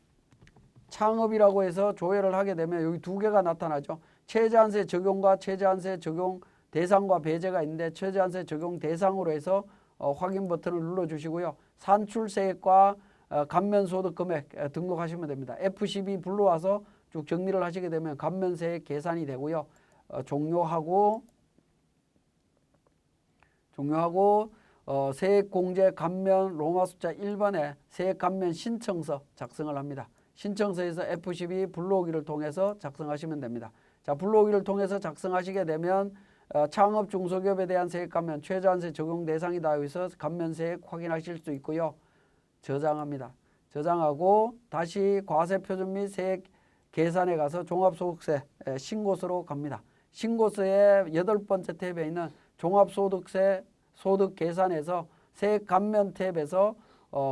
창업이라고 해서 조회를 하게 되면 여기 두 개가 나타나죠. 최저한세 적용과 최저한세 적용 대상과 배제가 있는데 최저한세 적용 대상으로 해서 확인 버튼을 눌러주시고요. 산출세액과 감면소득 금액 등록하시면 됩니다. F12 불러와서 쭉 정리를 하시게 되면 감면세액 계산이 되고요. 종료하고 세액공제 감면 로마 숫자 1번에 세액 감면 신청서 작성을 합니다. 신청서에서 F12 불러오기를 통해서 작성하시면 됩니다. 자, 불러오기를 통해서 작성하시게 되면 창업 중소기업에 대한 세액 감면 최저한세 적용 대상이다 해서 감면세액 확인하실 수 있고요. 저장합니다. 저장하고 다시 과세표준 및 세액 계산에 가서 종합소득세 신고서로 갑니다. 신고서의 8번째 탭에 있는 종합소득세 소득 계산에서 세액 감면 탭에서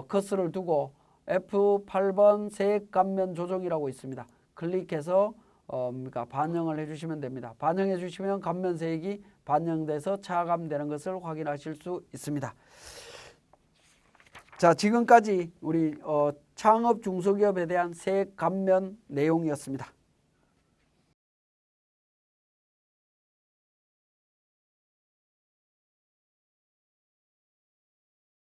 커서를 두고 F8번 세액 감면 조정이라고 있습니다. 클릭해서 반영을 해주시면 됩니다. 반영해 주시면 감면세액이 반영돼서 차감되는 것을 확인하실 수 있습니다. 자, 지금까지 우리 창업 중소기업에 대한 세액 감면 내용이었습니다.